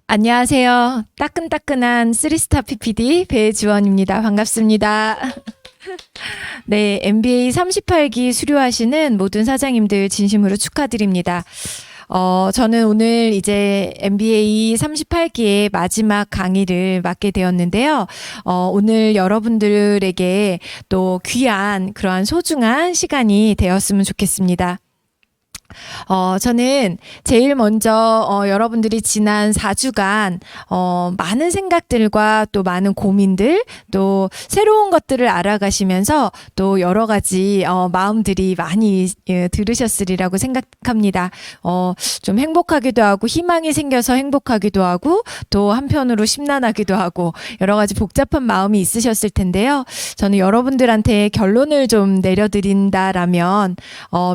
안녕하세요. 따끈따끈한 쓰리스타 PPD 배지원입니다. 반갑습니다. 네, MBA 38기 수료하시는 모든 사장님들 진심으로 축하드립니다. 저는 오늘 이제 MBA 38기의 마지막 강의를 맡게 되었는데요. 오늘 여러분들에게 또 귀한 그러한 소중한 시간이 되었으면 좋겠습니다. 저는 제일 먼저 여러분들이 지난 4주간 많은 생각들과 또 많은 고민들 또 새로운 것들을 알아가시면서 또 여러 가지 마음들이 많이 들으셨으리라고 생각합니다. 좀 행복하기도 하고 희망이 생겨서 행복하기도 하고 또 한편으로 심란하기도 하고 여러 가지 복잡한 마음이 있으셨을 텐데요. 저는 여러분들한테 결론을 좀 내려드린다라면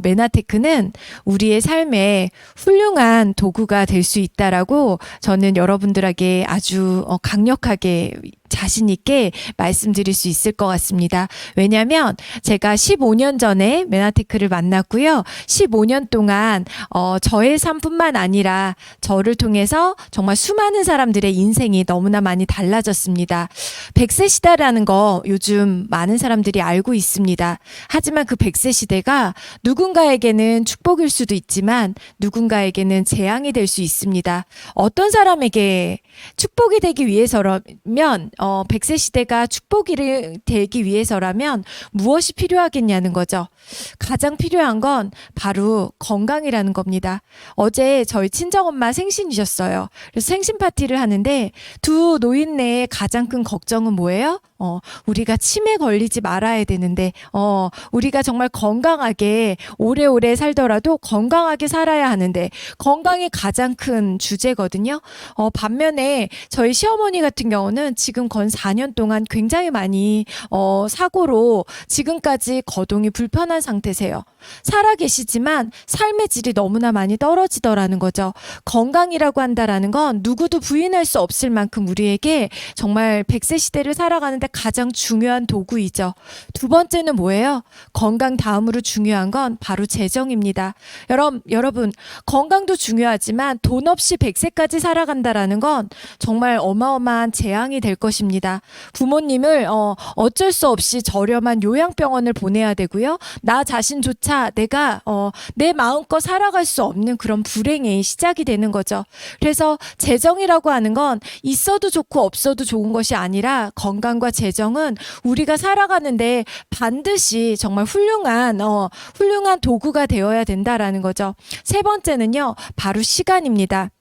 메나테크는 우리의 삶에 훌륭한 도구가 될 수 있다라고 저는 여러분들에게 아주 강력하게 자신 있게 말씀드릴 수 있을 것 같습니다. 왜냐하면 제가 15년 전에 메나테크를 만났고요. 15년 동안 저의 삶뿐만 아니라 저를 통해서 정말 수많은 사람들의 인생이 너무나 많이 달라졌습니다. 100세 시대라는 거 요즘 많은 사람들이 알고 있습니다. 하지만 그 100세 시대가 누군가에게는 축복일 수도 있지만 누군가에게는 재앙이 될 수 있습니다. 어떤 사람에게 축복이 되기 위해서라면 100세 시대가 축복이 되기 위해서라면 무엇이 필요하겠냐는 거죠. 가장 필요한 건 바로 건강이라는 겁니다. 어제 저희 친정엄마 생신이셨어요. 그래서 생신 파티를 하는데 두 노인네의 가장 큰 걱정은 뭐예요? 우리가 치매 걸리지 말아야 되는데 우리가 정말 건강하게 오래오래 살더라도 건강하게 살아야 하는데 건강이 가장 큰 주제거든요. 반면에 저희 시어머니 같은 경우는 지금 건 4년 동안 굉장히 많이 사고로 지금까지 거동이 불편한 상태세요. 살아계시지만 삶의 질이 너무나 많이 떨어지더라는 거죠. 건강이라고 한다라는 건 누구도 부인할 수 없을 만큼 우리에게 정말 100세 시대를 살아가는데 가장 중요한 도구이죠. 두 번째는 뭐예요? 건강 다음으로 중요한 건 바로 재정입니다. 여러분 건강도 중요하지만 돈 없이 100세까지 살아간다라는 건 정말 어마어마한 재앙이 될 것입니다. 부모님을 어쩔 수 없이 저렴한 요양병원을 보내야 되고요. 나 자신조차 내가 내 마음껏 살아갈 수 없는 그런 불행의 시작이 되는 거죠. 그래서 재정이라고 하는 건 있어도 좋고 없어도 좋은 것이 아니라 건강과 재정은 우리가 살아가는데 반드시 정말 훌륭한 도구가 되어야 된다라는 거죠. 세 번째는요, 바로 시간입니다.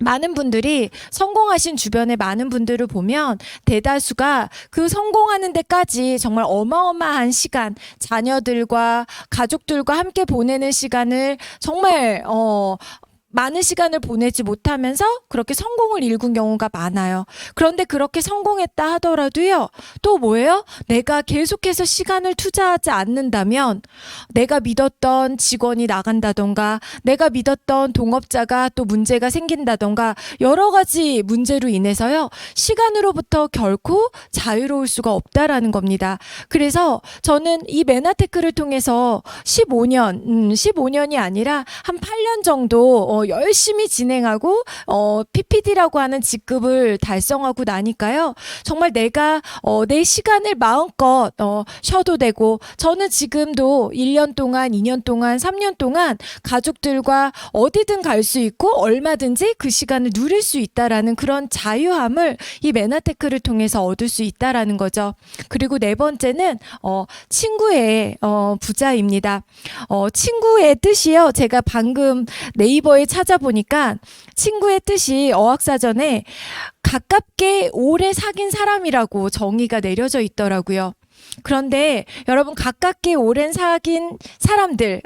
많은 분들이 성공하신 주변의 많은 분들을 보면 대다수가 그 성공하는 데까지 정말 어마어마한 시간, 자녀들과 가족들과 함께 보내는 시간을 정말 많은 시간을 보내지 못하면서 그렇게 성공을 일군 경우가 많아요. 그런데 그렇게 성공했다 하더라도요, 또 뭐예요? 내가 계속해서 시간을 투자하지 않는다면 내가 믿었던 직원이 나간다던가 내가 믿었던 동업자가 또 문제가 생긴다던가 여러 가지 문제로 인해서요, 시간으로부터 결코 자유로울 수가 없다라는 겁니다. 그래서 저는 이 메나테크를 통해서 15년이 아니라 한 8년 정도 열심히 진행하고 PPD라고 하는 직급을 달성하고 나니까요. 정말 내가 내 시간을 마음껏 쉬어도 되고, 저는 지금도 1년 동안, 2년 동안, 3년 동안 가족들과 어디든 갈 수 있고 얼마든지 그 시간을 누릴 수 있다라는 그런 자유함을 이 메나테크를 통해서 얻을 수 있다라는 거죠. 그리고 네 번째는 친구의 부자입니다. 친구의 뜻이요. 제가 방금 네이버에 찾아보니까 친구의 뜻이 어학사전에 가깝게 오래 사귄 사람이라고 정의가 내려져 있더라고요. 그런데 여러분, 가깝게 오랜 사귄 사람들,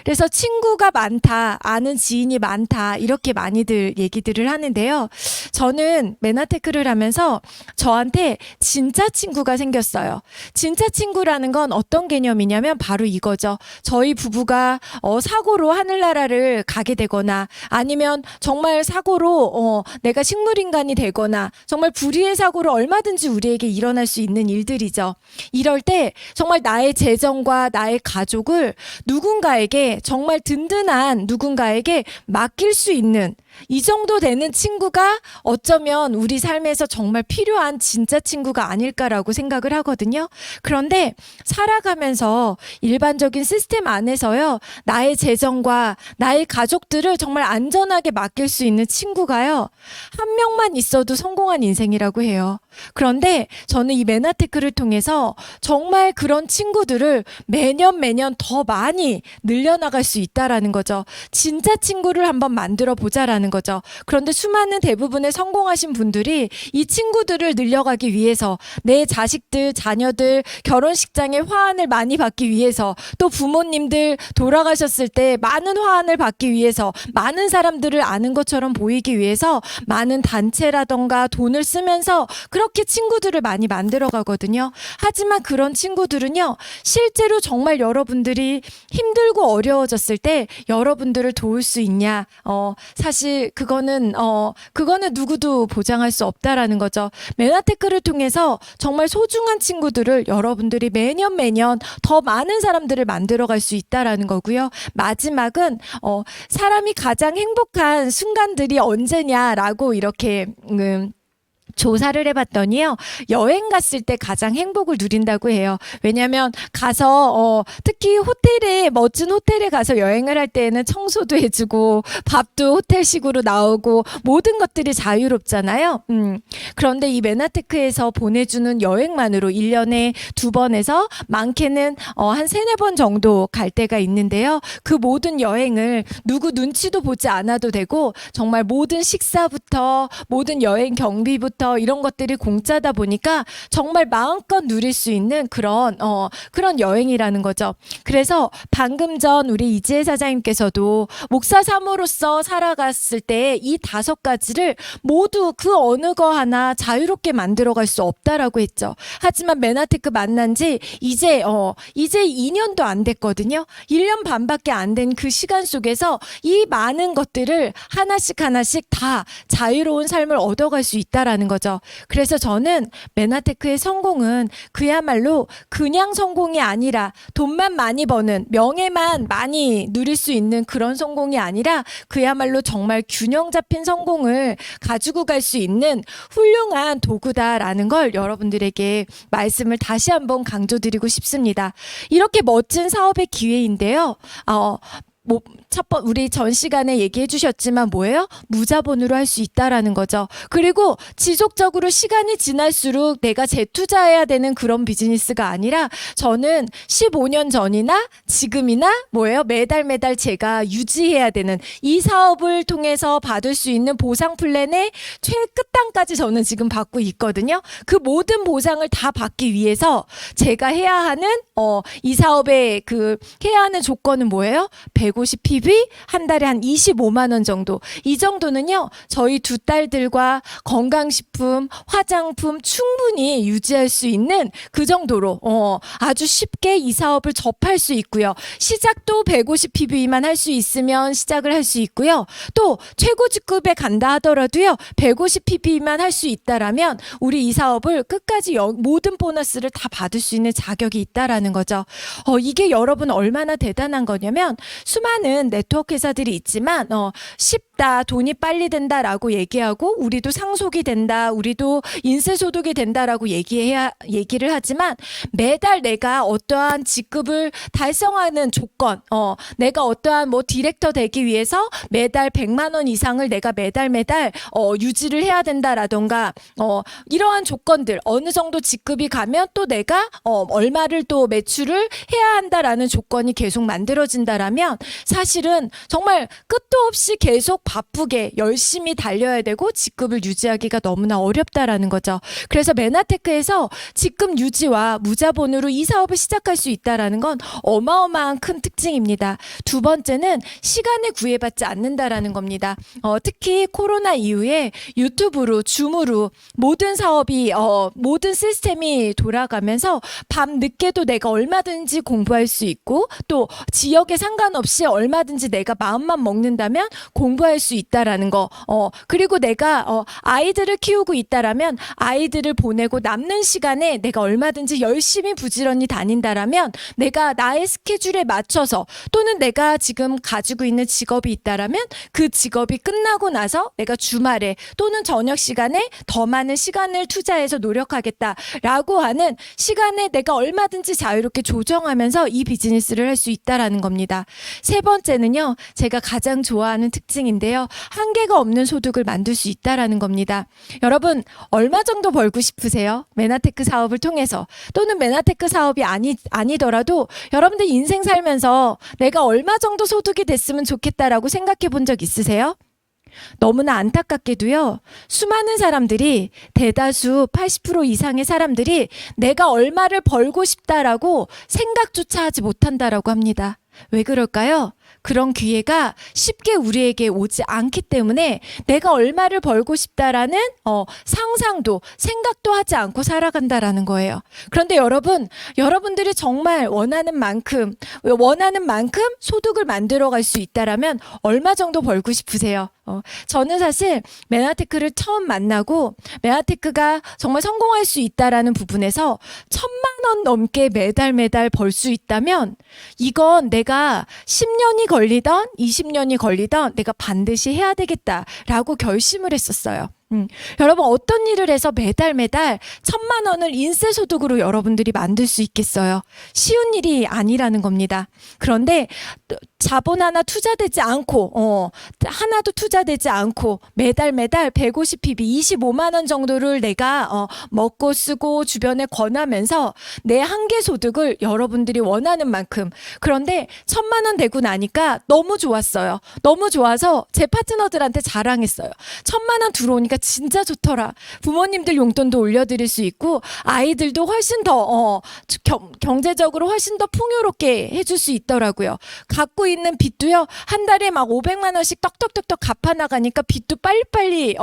그래서 친구가 많다, 아는 지인이 많다, 이렇게 많이들 얘기들을 하는데요. 저는 메나테크를 하면서 저한테 진짜 친구가 생겼어요. 진짜 친구라는 건 어떤 개념이냐면 바로 이거죠. 저희 부부가 사고로 하늘나라를 가게 되거나 아니면 정말 사고로 내가 식물인간이 되거나 정말 불의의 사고로 얼마든지 우리에게 일어날 수 있는 일들이죠. 이럴 때 정말 나의 재정과 나의 가족을 누군가에게, 정말 든든한 누군가에게 맡길 수 있는, 이 정도 되는 친구가 어쩌면 우리 삶에서 정말 필요한 진짜 친구가 아닐까라고 생각을 하거든요. 그런데 살아가면서 일반적인 시스템 안에서요, 나의 재정과 나의 가족들을 정말 안전하게 맡길 수 있는 친구가요, 한 명만 있어도 성공한 인생이라고 해요. 그런데 저는 이 메나테크를 통해서 정말 그런 친구들을 매년 더 많이 늘려나갈 수 있다라는 거죠. 진짜 친구를 한번 만들어 보자라는 거죠. 그런데 수많은 대부분의 성공하신 분들이 이 친구들을 늘려가기 위해서 내 자식들, 자녀들 결혼식장에 화환을 많이 받기 위해서, 또 부모님들 돌아가셨을 때 많은 화환을 받기 위해서, 많은 사람들을 아는 것처럼 보이기 위해서 많은 단체라던가 돈을 쓰면서 그렇게 친구들을 많이 만들어 가거든요. 하지만 그런 친구들은요, 실제로 정말 여러분들이 힘들고 어려워졌을 때 여러분들을 도울 수 있냐? 사실 그거는 누구도 보장할 수 없다라는 거죠. 메나테크를 통해서 정말 소중한 친구들을 여러분들이 매년 더 많은 사람들을 만들어 갈 수 있다라는 거고요. 마지막은 사람이 가장 행복한 순간들이 언제냐라고 이렇게 조사를 해봤더니요, 여행 갔을 때 가장 행복을 누린다고 해요. 왜냐하면 가서 특히 호텔에, 멋진 호텔에 가서 여행을 할 때에는 청소도 해주고 밥도 호텔식으로 나오고 모든 것들이 자유롭잖아요. 그런데 이 메나테크에서 보내주는 여행만으로 1년에 2번에서 많게는 한 3-4번 정도 갈 때가 있는데요. 그 모든 여행을 누구 눈치도 보지 않아도 되고, 정말 모든 식사부터 모든 여행 경비부터 이런 것들이 공짜다 보니까 정말 마음껏 누릴 수 있는 그런 여행이라는 거죠. 그래서 방금 전 우리 이지혜 사장님께서도 목사 사모로서 살아갔을 때 이 5가지를 모두 그 어느 거 하나 자유롭게 만들어갈 수 없다라고 했죠. 하지만 메나테크 만난 지 이제 2년도 안 됐거든요. 1년 반밖에 안 된 그 시간 속에서 이 많은 것들을 하나씩 다 자유로운 삶을 얻어갈 수 있다라는 거죠. 그래서 저는 메나테크의 성공은 그야말로 그냥 성공이 아니라 돈만 많이 버는, 명예만 많이 누릴 수 있는 그런 성공이 아니라 그야말로 정말 균형 잡힌 성공을 가지고 갈 수 있는 훌륭한 도구다라는 걸 여러분들에게 말씀을 다시 한번 강조드리고 싶습니다. 이렇게 멋진 사업의 기회인데요. 우리 전 시간에 얘기해 주셨지만 뭐예요? 무자본으로 할 수 있다라는 거죠. 그리고 지속적으로 시간이 지날수록 내가 재투자해야 되는 그런 비즈니스가 아니라, 저는 15년 전이나 지금이나 뭐예요? 매달 제가 유지해야 되는 이 사업을 통해서 받을 수 있는 보상 플랜의 최끝단까지 저는 지금 받고 있거든요. 그 모든 보상을 다 받기 위해서 제가 해야 하는 이 사업의 해야 하는 조건은 뭐예요? 150 PV, 한 달에 한 25만 원 정도. 이 정도는요, 저희 2딸들과 건강식품, 화장품 충분히 유지할 수 있는 그 정도로 아주 쉽게 이 사업을 접할 수 있고요. 시작도 150 PV만 할 수 있으면 시작을 할 수 있고요. 또 최고 직급에 간다 하더라도요, 150 PV만 할 수 있다라면 우리 이 사업을 끝까지 모든 보너스를 다 받을 수 있는 자격이 있다라는 거죠. 이게 여러분 얼마나 대단한 거냐면, 수많은 네트워크 회사들이 있지만 쉽다, 돈이 빨리 된다라고 얘기하고, 우리도 상속이 된다, 우리도 인쇄소득이 된다라고 얘기를 하지만, 매달 내가 어떠한 직급을 달성하는 조건, 내가 어떠한 디렉터 되기 위해서 매달 100만 원 이상을 내가 매달 유지를 해야 된다라던가, 이러한 조건들, 어느 정도 직급이 가면 또 내가 얼마를 또 매출을 해야 한다라는 조건이 계속 만들어진다라면, 사실은 정말 끝도 없이 계속 바쁘게 열심히 달려야 되고 직급을 유지하기가 너무나 어렵다라는 거죠. 그래서 메나테크에서 직급 유지와 무자본으로 이 사업을 시작할 수 있다라는 건 어마어마한 큰 특징입니다. 2번째는 시간에 구애받지 않는다라는 겁니다. 특히 코로나 이후에 유튜브로, 줌으로 모든 사업이 모든 시스템이 돌아가면서 밤 늦게도 내가 얼마든지 공부할 수 있고, 또 지역에 상관없이 얼마든지 내가 마음만 먹는다면 공부할 수 있다라는 거. 그리고 내가 아이들을 키우고 있다라면 아이들을 보내고 남는 시간에 내가 얼마든지 열심히 부지런히 다닌다라면 내가 나의 스케줄에 맞춰서 또는 내가 지금 가지고 있는 직업이 있다라면 그 직업이 끝나고 나서 내가 주말에 또는 저녁 시간에 더 많은 시간을 투자해서 노력하겠다라고 하는 시간에 내가 얼마든지 자유롭게 조정하면서 이 비즈니스를 할 수 있다라는 겁니다. 세 번째는요, 제가 가장 좋아하는 특징인데요. 한계가 없는 소득을 만들 수 있다라는 겁니다. 여러분, 얼마 정도 벌고 싶으세요? 메나테크 사업을 통해서 또는 메나테크 사업이 아니더라도 여러분들 인생 살면서 내가 얼마 정도 소득이 됐으면 좋겠다라고 생각해 본 적 있으세요? 너무나 안타깝게도요, 수많은 사람들이 대다수 80% 이상의 사람들이 내가 얼마를 벌고 싶다라고 생각조차 하지 못한다라고 합니다. 왜 그럴까요? 그런 기회가 쉽게 우리에게 오지 않기 때문에 내가 얼마를 벌고 싶다라는 상상도 생각도 하지 않고 살아간다라는 거예요. 그런데 여러분들이 정말 원하는 만큼 소득을 만들어갈 수 있다라면 얼마 정도 벌고 싶으세요? 저는 사실 메나테크를 처음 만나고 메나테크가 정말 성공할 수 있다라는 부분에서 1,000만 원 넘게 매달 벌 수 있다면 이건 내가 10년이 걸리던 20년이 걸리던 내가 반드시 해야 되겠다라고 결심을 했었어요. 여러분, 어떤 일을 해서 매달 1,000만 원을 인세 소득으로 여러분들이 만들 수 있겠어요? 쉬운 일이 아니라는 겁니다. 그런데 자본 하나도 투자되지 않고 매달 150pb 25만 원 정도를 내가 먹고 쓰고 주변에 권하면서 내 한계 소득을 여러분들이 원하는 만큼, 그런데 1,000만 원 되고 나니까 너무 좋았어요. 너무 좋아서 제 파트너들한테 자랑했어요. 1,000만 원 들어오니까 진짜 좋더라. 부모님들 용돈도 올려드릴 수 있고 아이들도 훨씬 더 경제적으로 훨씬 더 풍요롭게 해줄 수 있더라고요. 갖고 있는 빚도요, 한 달에 막 500만 원씩 떡떡떡떡 갚아 나가니까 빚도 빨리빨리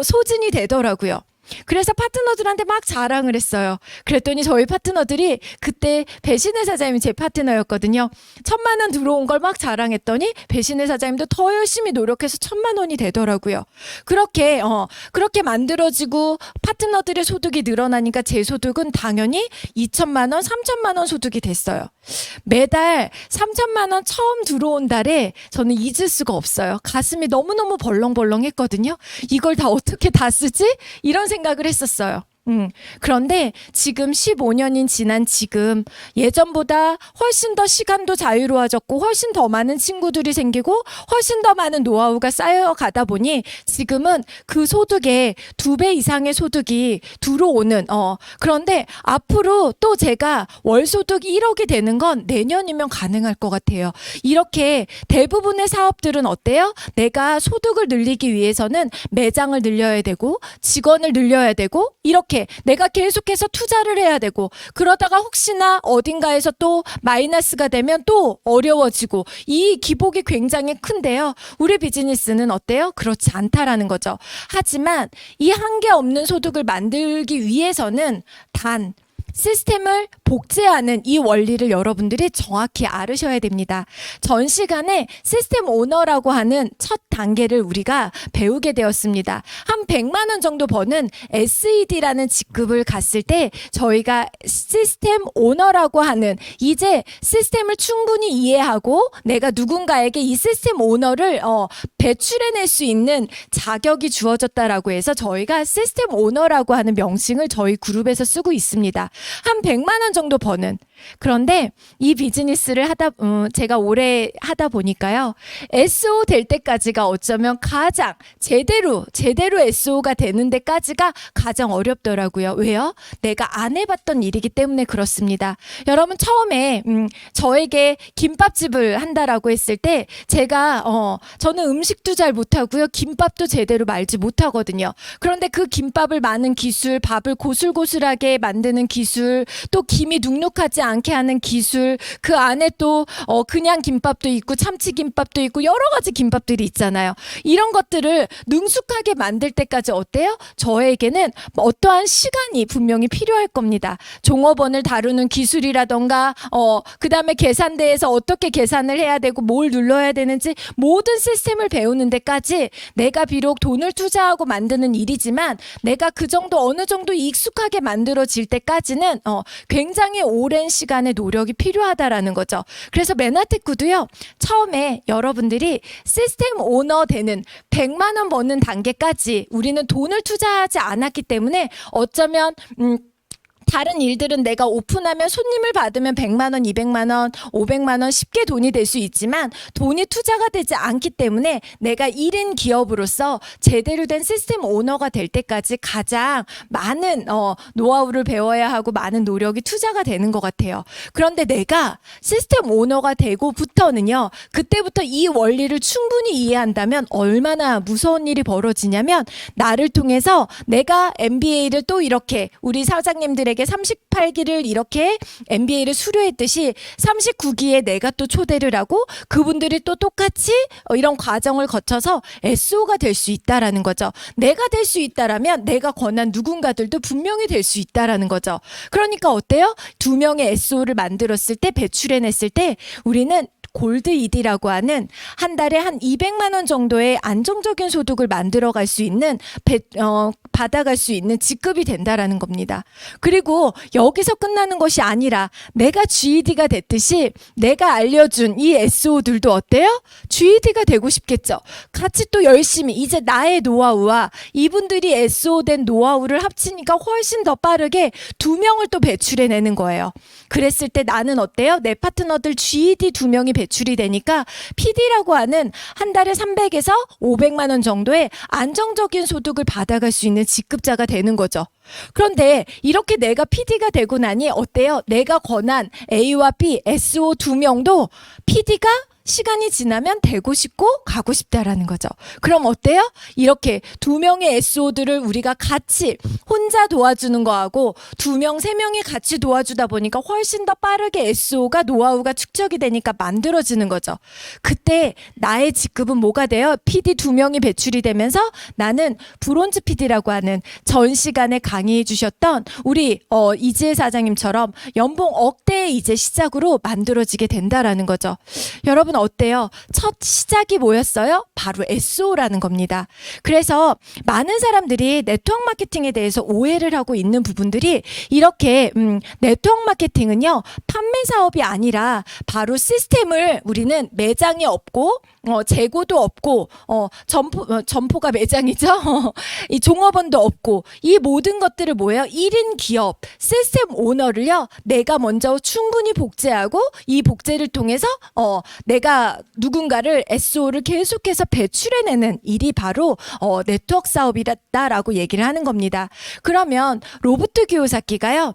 소진이 되더라고요. 그래서 파트너들한테 막 자랑을 했어요. 그랬더니 저희 파트너들이, 그때 배신의 사장님이 제 파트너였거든요. 1,000만 원 들어온 걸 막 자랑했더니 배신의 사장님도 더 열심히 노력해서 1,000만 원이 되더라고요. 그렇게 만들어지고 파트너들의 소득이 늘어나니까 제 소득은 당연히 2,000만 원, 3,000만 원 소득이 됐어요. 매달 3,000만 원 처음 들어온 달에 저는 잊을 수가 없어요. 가슴이 너무너무 벌렁벌렁했거든요. 이걸 다 어떻게 다 쓰지? 이런 생각을 했었어요. 그런데 지금 15년이 지난 지금 예전보다 훨씬 더 시간도 자유로워졌고 훨씬 더 많은 친구들이 생기고 훨씬 더 많은 노하우가 쌓여가다 보니 지금은 그 소득의 2배 이상의 소득이 들어오는 그런데 앞으로 또 제가 월 소득이 1억이 되는 건 내년이면 가능할 것 같아요. 이렇게 대부분의 사업들은 어때요? 내가 소득을 늘리기 위해서는 매장을 늘려야 되고 직원을 늘려야 되고 이렇게 내가 계속해서 투자를 해야 되고, 그러다가 혹시나 어딘가에서 또 마이너스가 되면 또 어려워지고, 이 기복이 굉장히 큰데요. 우리 비즈니스는 어때요? 그렇지 않다라는 거죠. 하지만 이 한계 없는 소득을 만들기 위해서는 단 시스템을 복제하는 이 원리를 여러분들이 정확히 알으셔야 됩니다. 전 시간에 시스템 오너라고 하는 첫 단계를 우리가 배우게 되었습니다. 한 100만 원 정도 버는 SED라는 직급을 갔을 때 저희가 시스템 오너라고 하는, 이제 시스템을 충분히 이해하고 내가 누군가에게 이 시스템 오너를 배출해낼 수 있는 자격이 주어졌다라고 해서 저희가 시스템 오너라고 하는 명칭을 저희 그룹에서 쓰고 있습니다. 한 100만 원 정도 버는. 그런데 이 비즈니스를 제가 오래 하다 보니까요, SO 될 때까지가 어쩌면 가장 제대로 SO가 되는 데까지가 가장 어렵더라고요. 왜요? 내가 안 해봤던 일이기 때문에 그렇습니다. 여러분, 처음에 저에게 김밥집을 한다라고 했을 때 저는 음식도 잘 못하고요, 김밥도 제대로 말지 못하거든요. 그런데 그 김밥을 마는 기술, 밥을 고슬고슬하게 만드는 기술, 또 김이 눅눅하지 않게 하는 기술, 그 안에 또 그냥 김밥도 있고 참치 김밥도 있고 여러 가지 김밥들이 있잖아요. 이런 것들을 능숙하게 만들 때까지 어때요? 저에게는 어떠한 시간이 분명히 필요할 겁니다. 종업원을 다루는 기술이라던가 그다음에 계산대에서 어떻게 계산을 해야 되고 뭘 눌러야 되는지 모든 시스템을 배우는 데까지 내가 비록 돈을 투자하고 만드는 일이지만 내가 그 정도 어느 정도 익숙하게 만들어질 때까지는 굉장히 오랜 시간의 노력이 필요하다라는 거죠. 그래서 메나테크도요. 처음에 여러분들이 시스템 오너 되는 100만 원 버는 단계까지 우리는 돈을 투자하지 않았기 때문에 어쩌면 다른 일들은 내가 오픈하면 손님을 받으면 100만 원, 200만 원, 500만 원 쉽게 돈이 될 수 있지만 돈이 투자가 되지 않기 때문에 내가 1인 기업으로서 제대로 된 시스템 오너가 될 때까지 가장 많은 노하우를 배워야 하고 많은 노력이 투자가 되는 것 같아요. 그런데 내가 시스템 오너가 되고부터는요. 그때부터 이 원리를 충분히 이해한다면 얼마나 무서운 일이 벌어지냐면 나를 통해서 내가 MBA를 또 이렇게 우리 사장님들에게 38기를 이렇게 MBA를 수료했듯이 39기에 내가 또 초대를 하고 그분들이 또 똑같이 이런 과정을 거쳐서 SO가 될 수 있다라는 거죠. 내가 될 수 있다라면 내가 권한 누군가들도 분명히 될 수 있다라는 거죠. 그러니까 어때요? 2명의 SO를 만들었을 때 배출해냈을 때 우리는 골드 ED라고 하는 한 달에 한 200만 원 정도의 안정적인 소득을 만들어갈 수 있는 받아갈 수 있는 직급이 된다라는 겁니다. 그리고 여기서 끝나는 것이 아니라 내가 GED가 됐듯이 내가 알려준 이 SO들도 어때요? GED가 되고 싶겠죠. 같이 또 열심히 이제 나의 노하우와 이분들이 SO 된 노하우를 합치니까 훨씬 더 빠르게 2명을 또 배출해내는 거예요. 그랬을 때 나는 어때요? 내 파트너들 GED 2명이 배출이 되니까 PD라고 하는 한 달에 300에서 500만 원 정도의 안정적인 소득을 받아갈 수 있는 직급자가 되는 거죠. 그런데 이렇게 내가 PD가 되고 나니 어때요? 내가 권한 A와 B, SO 2명도 PD가 시간이 지나면 되고 싶고 가고 싶다라는 거죠. 그럼 어때요? 이렇게 2명의 SO들을 우리가 같이 혼자 도와주는 거하고 2명, 3명이 같이 도와주다 보니까 훨씬 더 빠르게 SO가 노하우가 축적이 되니까 만들어지는 거죠. 그때 나의 직급은 뭐가 돼요? PD 2명이 배출이 되면서 나는 브론즈 PD라고 하는 전 시간에 강의해 주셨던 우리 이지혜 사장님처럼 연봉 억대의 이제 시작으로 만들어지게 된다라는 거죠. 여러분 어때요? 첫 시작이 뭐였어요? 바로 SO라는 겁니다. 그래서 많은 사람들이 네트워크 마케팅에 대해서 오해를 하고 있는 부분들이 이렇게 네트워크 마케팅은요. 판매 사업이 아니라 바로 시스템을 우리는 매장이 없고 재고도 없고 점포가 매장이죠. 이 종업원도 없고 이 모든 것들을 뭐예요? 1인 기업 시스템 오너를요. 내가 먼저 충분히 복제하고 이 복제를 통해서 내가 누군가를 SO를 계속해서 배출해내는 일이 바로 네트워크 사업이다라고 얘기를 하는 겁니다. 그러면 로버트 기요사키가요.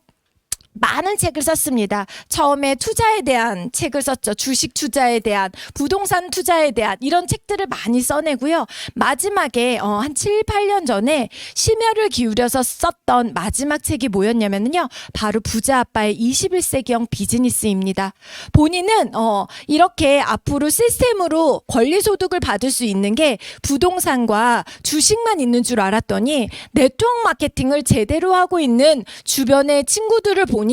많은 책을 썼습니다. 처음에 투자에 대한 책을 썼죠. 주식 투자에 대한, 부동산 투자에 대한 이런 책들을 많이 써내고요. 마지막에 한 7, 8년 전에 심혈을 기울여서 썼던 마지막 책이 뭐였냐면요. 바로 부자 아빠의 21세기형 비즈니스입니다. 본인은 이렇게 앞으로 시스템으로 권리소득을 받을 수 있는 게 부동산과 주식만 있는 줄 알았더니 네트워크 마케팅을 제대로 하고 있는 주변의 친구들을 보니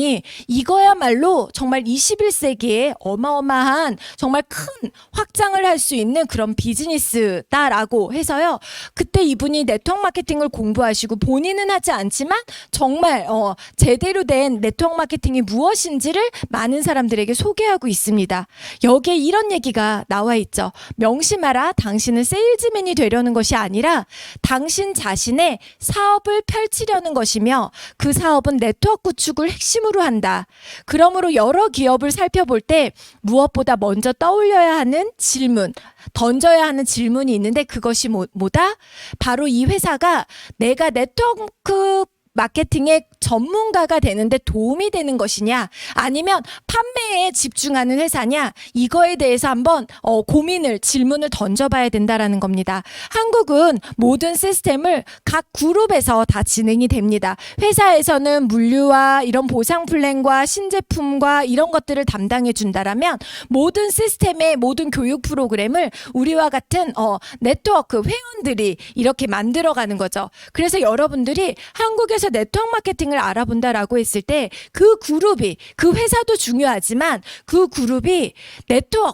이거야말로 정말 21세기에 어마어마한 정말 큰 확장을 할 수 있는 그런 비즈니스다라고 해서요. 그때 이분이 네트워크 마케팅을 공부하시고 본인은 하지 않지만 정말 제대로 된 네트워크 마케팅이 무엇인지를 많은 사람들에게 소개하고 있습니다. 여기에 이런 얘기가 나와 있죠. 명심하라. 당신은 세일즈맨이 되려는 것이 아니라 당신 자신의 사업을 펼치려는 것이며 그 사업은 네트워크 구축을 핵심으로 한다. 그러므로 여러 기업을 살펴볼 때 무엇보다 먼저 떠올려야 하는 질문, 던져야 하는 질문이 있는데 그것이 뭐다? 바로 이 회사가 내가 네트워크 마케팅에 전문가가 되는데 도움이 되는 것이냐, 아니면 판매에 집중하는 회사냐, 이거에 대해서 한번 질문을 던져봐야 된다라는 겁니다. 한국은 모든 시스템을 각 그룹에서 다 진행이 됩니다. 회사에서는 물류와 이런 보상 플랜과 신제품과 이런 것들을 담당해 준다라면 모든 시스템의 모든 교육 프로그램을 우리와 같은 네트워크 회원들이 이렇게 만들어가는 거죠. 그래서 여러분들이 한국에서 네트워크 마케팅을 알아본다라고 했을 때 그 그룹이, 그 회사도 중요하지만 그 그룹이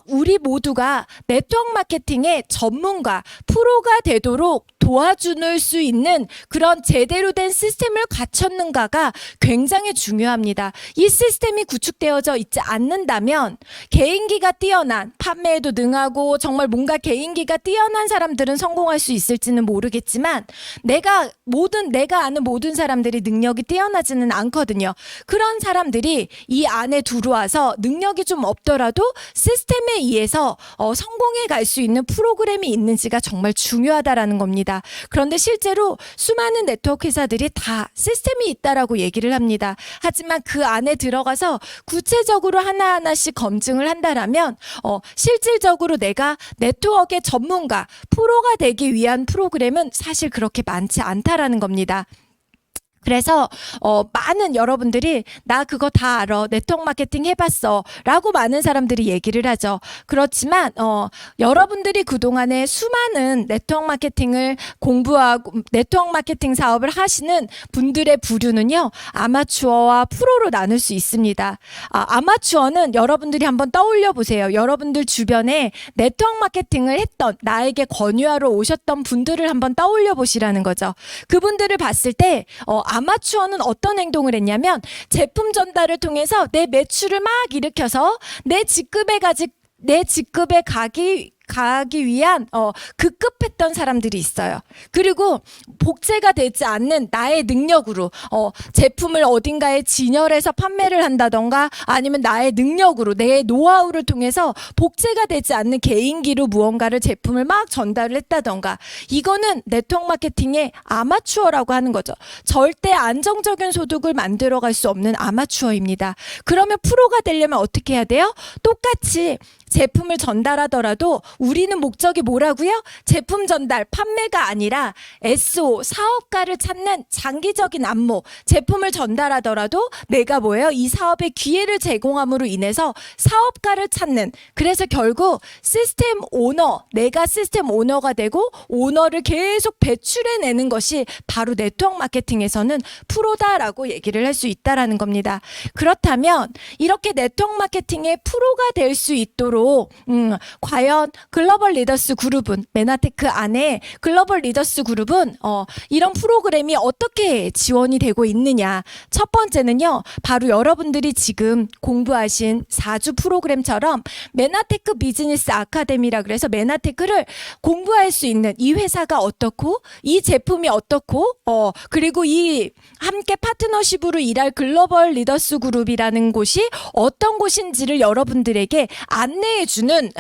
우리 모두가 네트워크 마케팅의 전문가, 프로가 되도록 도와줄 수 있는 그런 제대로 된 시스템을 갖췄는가가 굉장히 중요합니다. 이 시스템이 구축되어져 있지 않는다면 개인기가 뛰어난, 판매에도 능하고 정말 뭔가 개인기가 뛰어난 사람들은 성공할 수 있을지는 모르겠지만 내가 아는 모든 사람들이 능력이 뛰어나지는 않거든요. 그런 사람들이 이 안에 들어와서 능력이 좀 없더라도 시스템에 의해서 성공해 갈 수 있는 프로그램이 있는지가 정말 중요하다라는 겁니다. 그런데 실제로 수많은 네트워크 회사들이 다 시스템이 있다라고 얘기를 합니다. 하지만 그 안에 들어가서 구체적으로 하나하나씩 검증을 한다라면 실질적으로 내가 네트워크의 전문가, 프로가 되기 위한 프로그램은 사실 그렇게 많지 않다라는 겁니다. 그래서 많은 여러분들이 나 그거 다 알아, 네트워크 마케팅 해봤어 라고 많은 사람들이 얘기를 하죠. 그렇지만 여러분들이 그동안에 수많은 네트워크 마케팅을 공부하고 네트워크 마케팅 사업을 하시는 분들의 부류는요, 아마추어와 프로로 나눌 수 있습니다. 아마추어는 여러분들이 한번 떠올려 보세요. 여러분들 주변에 네트워크 마케팅을 했던, 나에게 권유하러 오셨던 분들을 한번 떠올려 보시라는 거죠. 그분들을 봤을 때 아마추어는 어떤 행동을 했냐면 제품 전달을 통해서 내 매출을 막 일으켜서 내 직급에 가기 위한 급급했던 사람들이 있어요. 그리고 복제가 되지 않는 나의 능력으로 제품을 어딘가에 진열해서 판매를 한다던가, 아니면 나의 능력으로 내 노하우를 통해서 복제가 되지 않는 개인기로 무언가를 제품을 막 전달을 했다던가, 이거는 네트워크 마케팅의 아마추어라고 하는 거죠. 절대 안정적인 소득을 만들어갈 수 없는 아마추어입니다. 그러면 프로가 되려면 어떻게 해야 돼요? 똑같이 제품을 전달하더라도 우리는 목적이 뭐라고요? 제품 전달, 판매가 아니라 SO, 사업가를 찾는 장기적인 안목. 제품을 전달하더라도 내가 뭐예요? 이 사업에 기회를 제공함으로 인해서 사업가를 찾는, 그래서 결국 시스템 오너, 내가 시스템 오너가 되고 오너를 계속 배출해내는 것이 바로 네트워크 마케팅에서는 프로다라고 얘기를 할 수 있다라는 겁니다. 그렇다면 이렇게 네트워크 마케팅의 프로가 될 수 있도록 과연 글로벌 리더스 그룹은, 메나테크 안에 글로벌 리더스 그룹은 이런 프로그램이 어떻게 지원이 되고 있느냐. 첫 번째는요, 바로 여러분들이 지금 공부하신 4주 프로그램처럼 메나테크 비즈니스 아카데미라 그래서 메나테크를 공부할 수 있는, 이 회사가 어떻고 이 제품이 어떻고 그리고 이 함께 파트너십으로 일할 글로벌 리더스 그룹이라는 곳이 어떤 곳인지를 여러분들에게 안내해주는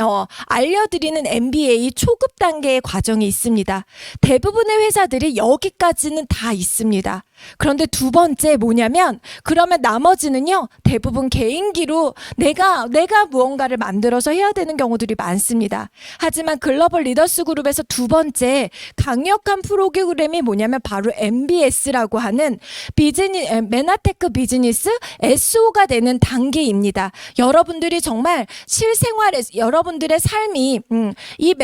알려드리는 MBA 초급 단계의 과정이 있습니다. 대부분의 회사들이 여기까지는 다 있습니다. 그런데 두 번째 뭐냐면, 그러면 나머지는요, 대부분 개인기로 내가 무언가를 만들어서 해야 되는 경우들이 많습니다. 하지만 글로벌 리더스 그룹에서 두 번째 강력한 프로그램이 뭐냐면 바로 MBS라고 하는 메나테크 비즈니스 SO가 되는 단계입니다. 여러분들이 정말 실생활에 여러분들의 삶이 이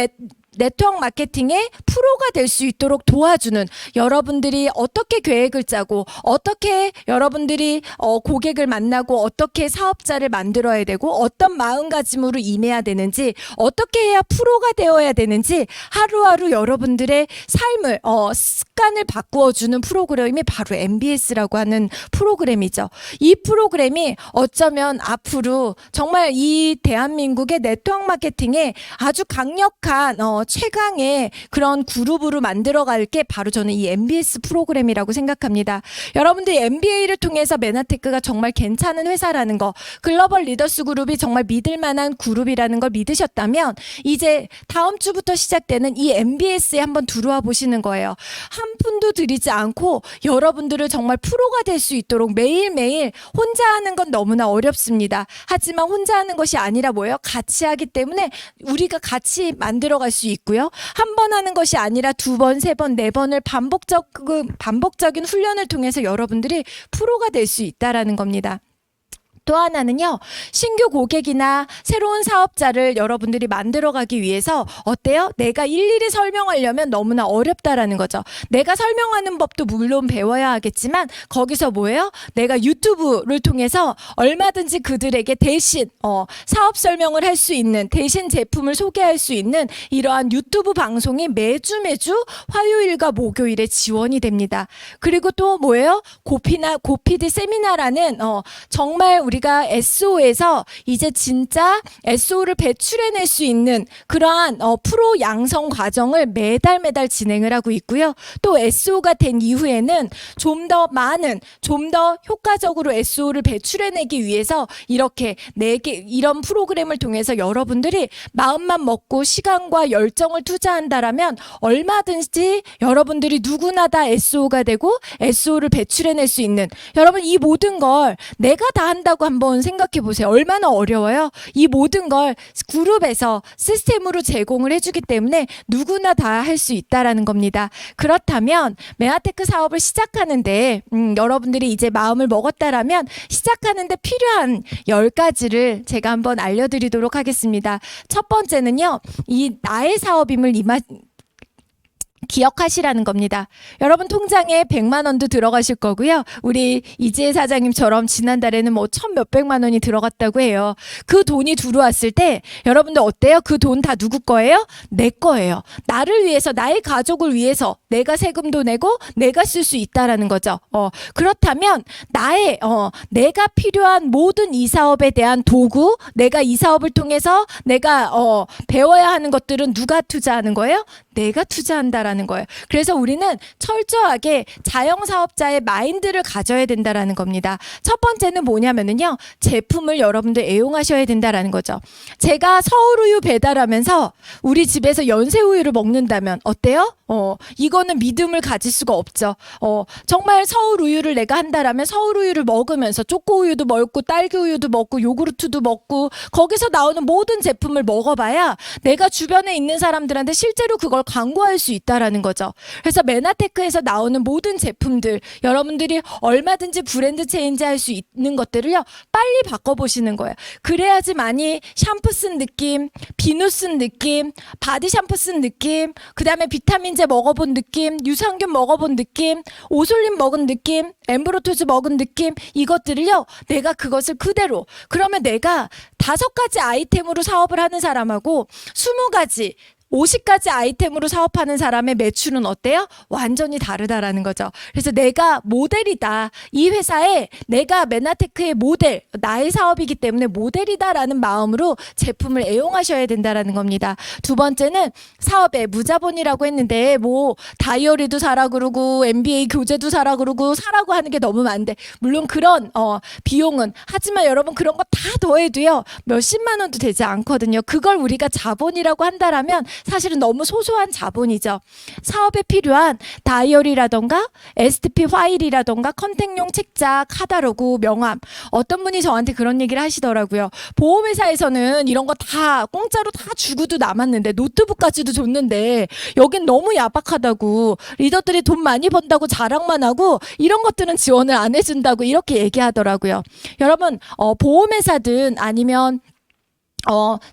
네트워크 마케팅의 프로가 될 수 있도록 도와주는, 여러분들이 어떻게 계획을 짜고 어떻게 여러분들이 고객을 만나고 어떻게 사업자를 만들어야 되고 어떤 마음가짐으로 임해야 되는지, 어떻게 해야 프로가 되어야 되는지 하루하루 여러분들의 삶을 습관을 바꾸어주는 프로그램이 바로 MBS라고 하는 프로그램이죠. 이 프로그램이 어쩌면 앞으로 정말 이 대한민국의 네트워크 마케팅에 아주 강력한 최강의 그런 그룹으로 만들어갈 게 바로 저는 이 MBS 프로그램이라고 생각합니다. 여러분들 MBA를 통해서 메나테크가 정말 괜찮은 회사라는 거, 글로벌 리더스 그룹이 정말 믿을 만한 그룹이라는 걸 믿으셨다면 이제 다음 주부터 시작되는 이 MBS에 한번 들어와 보시는 거예요. 한 푼도 들이지 않고 여러분들을 정말 프로가 될 수 있도록 매일매일 혼자 하는 건 너무나 어렵습니다. 하지만 혼자 하는 것이 아니라 뭐예요? 같이 하기 때문에 우리가 같이 만들어갈 수 있고요. 한 번 하는 것이 아니라 두 번, 세 번, 네 번을 반복적인 훈련을 통해서 여러분들이 프로가 될 수 있다라는 겁니다. 또 하나는요, 신규 고객이나 새로운 사업자를 여러분들이 만들어가기 위해서 어때요? 내가 일일이 설명하려면 너무나 어렵다라는 거죠. 내가 설명하는 법도 물론 배워야 하겠지만 거기서 뭐예요? 내가 유튜브를 통해서 얼마든지 그들에게 대신 사업 설명을 할 수 있는, 대신 제품을 소개할 수 있는 이러한 유튜브 방송이 매주 화요일과 목요일에 지원이 됩니다. 그리고 또 뭐예요? 고피디 세미나라는 정말 우리가 SO에서 이제 진짜 SO를 배출해낼 수 있는 그러한 프로 양성 과정을 매달 진행을 하고 있고요. 또 SO가 된 이후에는 좀 더 많은, 좀 더 효과적으로 SO를 배출해내기 위해서 이렇게 이런 프로그램을 통해서 여러분들이 마음만 먹고 시간과 열정을 투자한다라면 얼마든지 여러분들이 누구나 다 SO가 되고 SO를 배출해낼 수 있는, 여러분 이 모든 걸 내가 다 한다고 한번 생각해 보세요. 얼마나 어려워요? 이 모든 걸 그룹에서 시스템으로 제공을 해주기 때문에 누구나 다 할 수 있다라는 겁니다. 그렇다면 메나테크 사업을 시작하는데 여러분들이 이제 마음을 먹었다라면 시작하는데 필요한 10가지를 제가 한번 알려드리도록 하겠습니다. 첫 번째는요, 이 나의 사업임을 기억하시라는 겁니다. 여러분 통장에 100만 원도 들어가실 거고요. 우리 이지혜 사장님처럼 지난달에는 뭐 1,000몇백만 원이 들어갔다고 해요. 그 돈이 들어왔을 때 여러분들 어때요? 그 돈 다 누구 거예요? 내 거예요. 나를 위해서, 나의 가족을 위해서 내가 세금도 내고 내가 쓸 수 있다라는 거죠. 그렇다면 내가 필요한 모든 이 사업에 대한 도구, 내가 이 사업을 통해서 내가 배워야 하는 것들은 누가 투자하는 거예요? 내가 투자한다라는 거예요. 그래서 우리는 철저하게 자영사업자의 마인드를 가져야 된다라는 겁니다. 첫 번째는 뭐냐면은요, 제품을 여러분들 애용하셔야 된다라는 거죠. 제가 서울우유 배달하면서 우리 집에서 연세우유를 먹는다면 어때요? 이거는 믿음을 가질 수가 없죠. 정말 서울우유를 내가 한다라면 서울우유를 먹으면서 초코우유도 먹고 딸기우유도 먹고 요구르트도 먹고 거기서 나오는 모든 제품을 먹어봐야 내가 주변에 있는 사람들한테 실제로 그걸 광고할 수 있다라는 거죠. 그래서 메나테크에서 나오는 모든 제품들, 여러분들이 얼마든지 브랜드 체인지 할 수 있는 것들을요, 빨리 바꿔보시는 거예요. 그래야지만이 샴푸 쓴 느낌, 비누 쓴 느낌, 바디 샴푸 쓴 느낌, 그 다음에 비타민제 먹어본 느낌, 유산균 먹어본 느낌, 오솔린 먹은 느낌, 엠브로토즈 먹은 느낌, 이것들을요, 내가 그것을 그대로, 그러면 내가 5가지 아이템으로 사업을 하는 사람하고 20가지 50가지 아이템으로 사업하는 사람의 매출은 어때요? 완전히 다르다라는 거죠. 그래서 내가 모델이다. 이 회사에 내가 메나테크의 모델, 나의 사업이기 때문에 모델이다라는 마음으로 제품을 애용하셔야 된다라는 겁니다. 두 번째는 사업에 무자본이라고 했는데 뭐 다이어리도 사라 그러고 MBA 교재도 사라 그러고 사라고 하는 게 너무 많은데 물론 그런 비용은, 하지만 여러분 그런 거 다 더해도요 몇십만 원도 되지 않거든요. 그걸 우리가 자본이라고 한다라면 사실은 너무 소소한 자본이죠. 사업에 필요한 다이어리라던가 STP 파일이라던가 컨택용 책자, 카탈로그, 명함. 어떤 분이 저한테 그런 얘기를 하시더라고요. 보험회사에서는 이런 거 다 공짜로 다 주고도 남았는데 노트북까지도 줬는데 여긴 너무 야박하다고, 리더들이 돈 많이 번다고 자랑만 하고 이런 것들은 지원을 안 해준다고 이렇게 얘기하더라고요. 여러분 보험회사든 아니면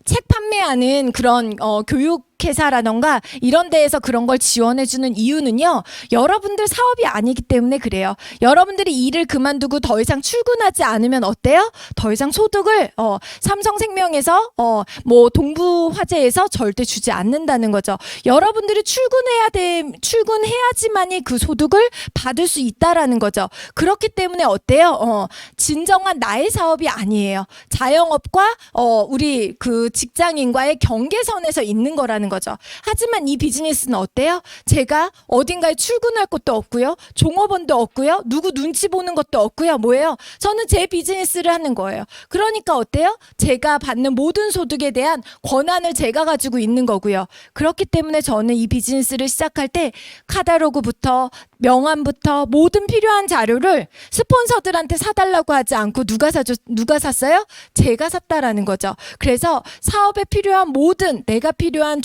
책 판매하는 그런 교육회사라던가 이런 데에서 그런 걸 지원해주는 이유는요, 여러분들 사업이 아니기 때문에 그래요. 여러분들이 일을 그만두고 더 이상 출근하지 않으면 어때요? 더 이상 소득을 삼성생명에서 뭐 동부화재에서 절대 주지 않는다는 거죠. 여러분들이 출근해야지만이 그 소득을 받을 수 있다라는 거죠. 그렇기 때문에 어때요? 진정한 나의 사업이 아니에요. 자영업과 우리 그 직장인과의 경계선에서 있는 거라는 거죠. 하지만 이 비즈니스는 어때요? 제가 어딘가에 출근할 것도 없고요. 종업원도 없고요. 누구 눈치 보는 것도 없고요. 뭐예요? 저는 제 비즈니스를 하는 거예요. 그러니까 어때요? 제가 받는 모든 소득에 대한 권한을 제가 가지고 있는 거고요. 그렇기 때문에 저는 이 비즈니스를 시작할 때 카탈로그부터 명함부터 모든 필요한 자료를 스폰서들한테 사달라고 하지 않고 누가 샀어요? 제가 샀다라는 거죠. 그래서 사업에 필요한 모든 내가 필요한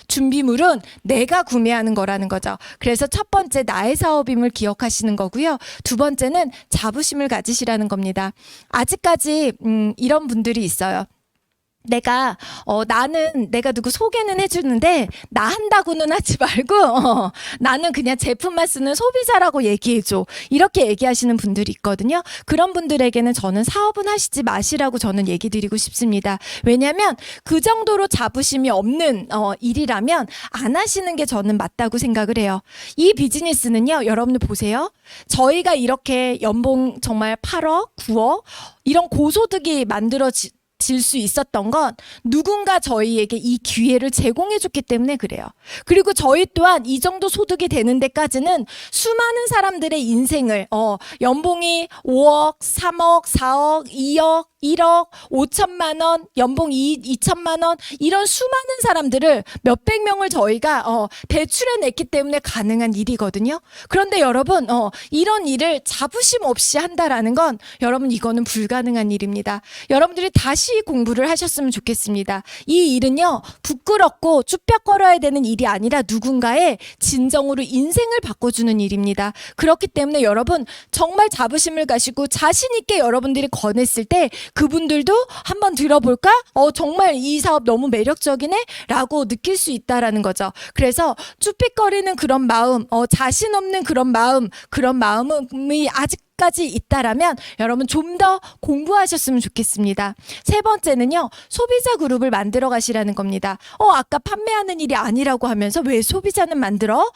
준비물은 내가 구매하는 거라는 거죠. 그래서 첫 번째 나의 사업임을 기억하시는 거고요. 두 번째는 자부심을 가지시라는 겁니다. 아직까지 이런 분들이 있어요. 나는 내가 누구 소개는 해주는데 나 한다고는 하지 말고 나는 그냥 제품만 쓰는 소비자라고 얘기해줘. 이렇게 얘기하시는 분들이 있거든요. 그런 분들에게는 저는 사업은 하시지 마시라고 저는 얘기 드리고 싶습니다. 왜냐하면 그 정도로 자부심이 없는 일이라면 안 하시는 게 저는 맞다고 생각을 해요. 이 비즈니스는요. 여러분들 보세요. 저희가 이렇게 연봉 정말 8억, 9억 이런 고소득이 만들어질 수 있었던 건 누군가 저희에게 이 기회를 제공해 줬기 때문에 그래요. 그리고 저희 또한 이 정도 소득이 되는 데까지는 수많은 사람들의 인생을 연봉이 5억, 3억, 4억, 2억, 1억, 5천만 원, 연봉 2천만 원 이런 수많은 사람들을 몇백 명을 저희가 배출해냈기 때문에 가능한 일이거든요. 그런데 여러분 이런 일을 자부심 없이 한다라는 건 여러분 이거는 불가능한 일입니다. 여러분들이 다시 공부를 하셨으면 좋겠습니다. 이 일은요 부끄럽고 쭈뼛거려야 되는 일이 아니라 누군가의 진정으로 인생을 바꿔주는 일입니다. 그렇기 때문에 여러분 정말 자부심을 가지고 자신 있게 여러분들이 권했을 때 그분들도 한번 들어볼까? 정말 이 사업 너무 매력적이네? 라고 느낄 수 있다라는 거죠. 그래서 쭈뼛거리는 그런 마음, 자신 없는 그런 마음이 아직까지 있다라면 여러분 좀 더 공부하셨으면 좋겠습니다. 세 번째는요. 소비자 그룹을 만들어 가시라는 겁니다. 아까 판매하는 일이 아니라고 하면서 왜 소비자는 만들어?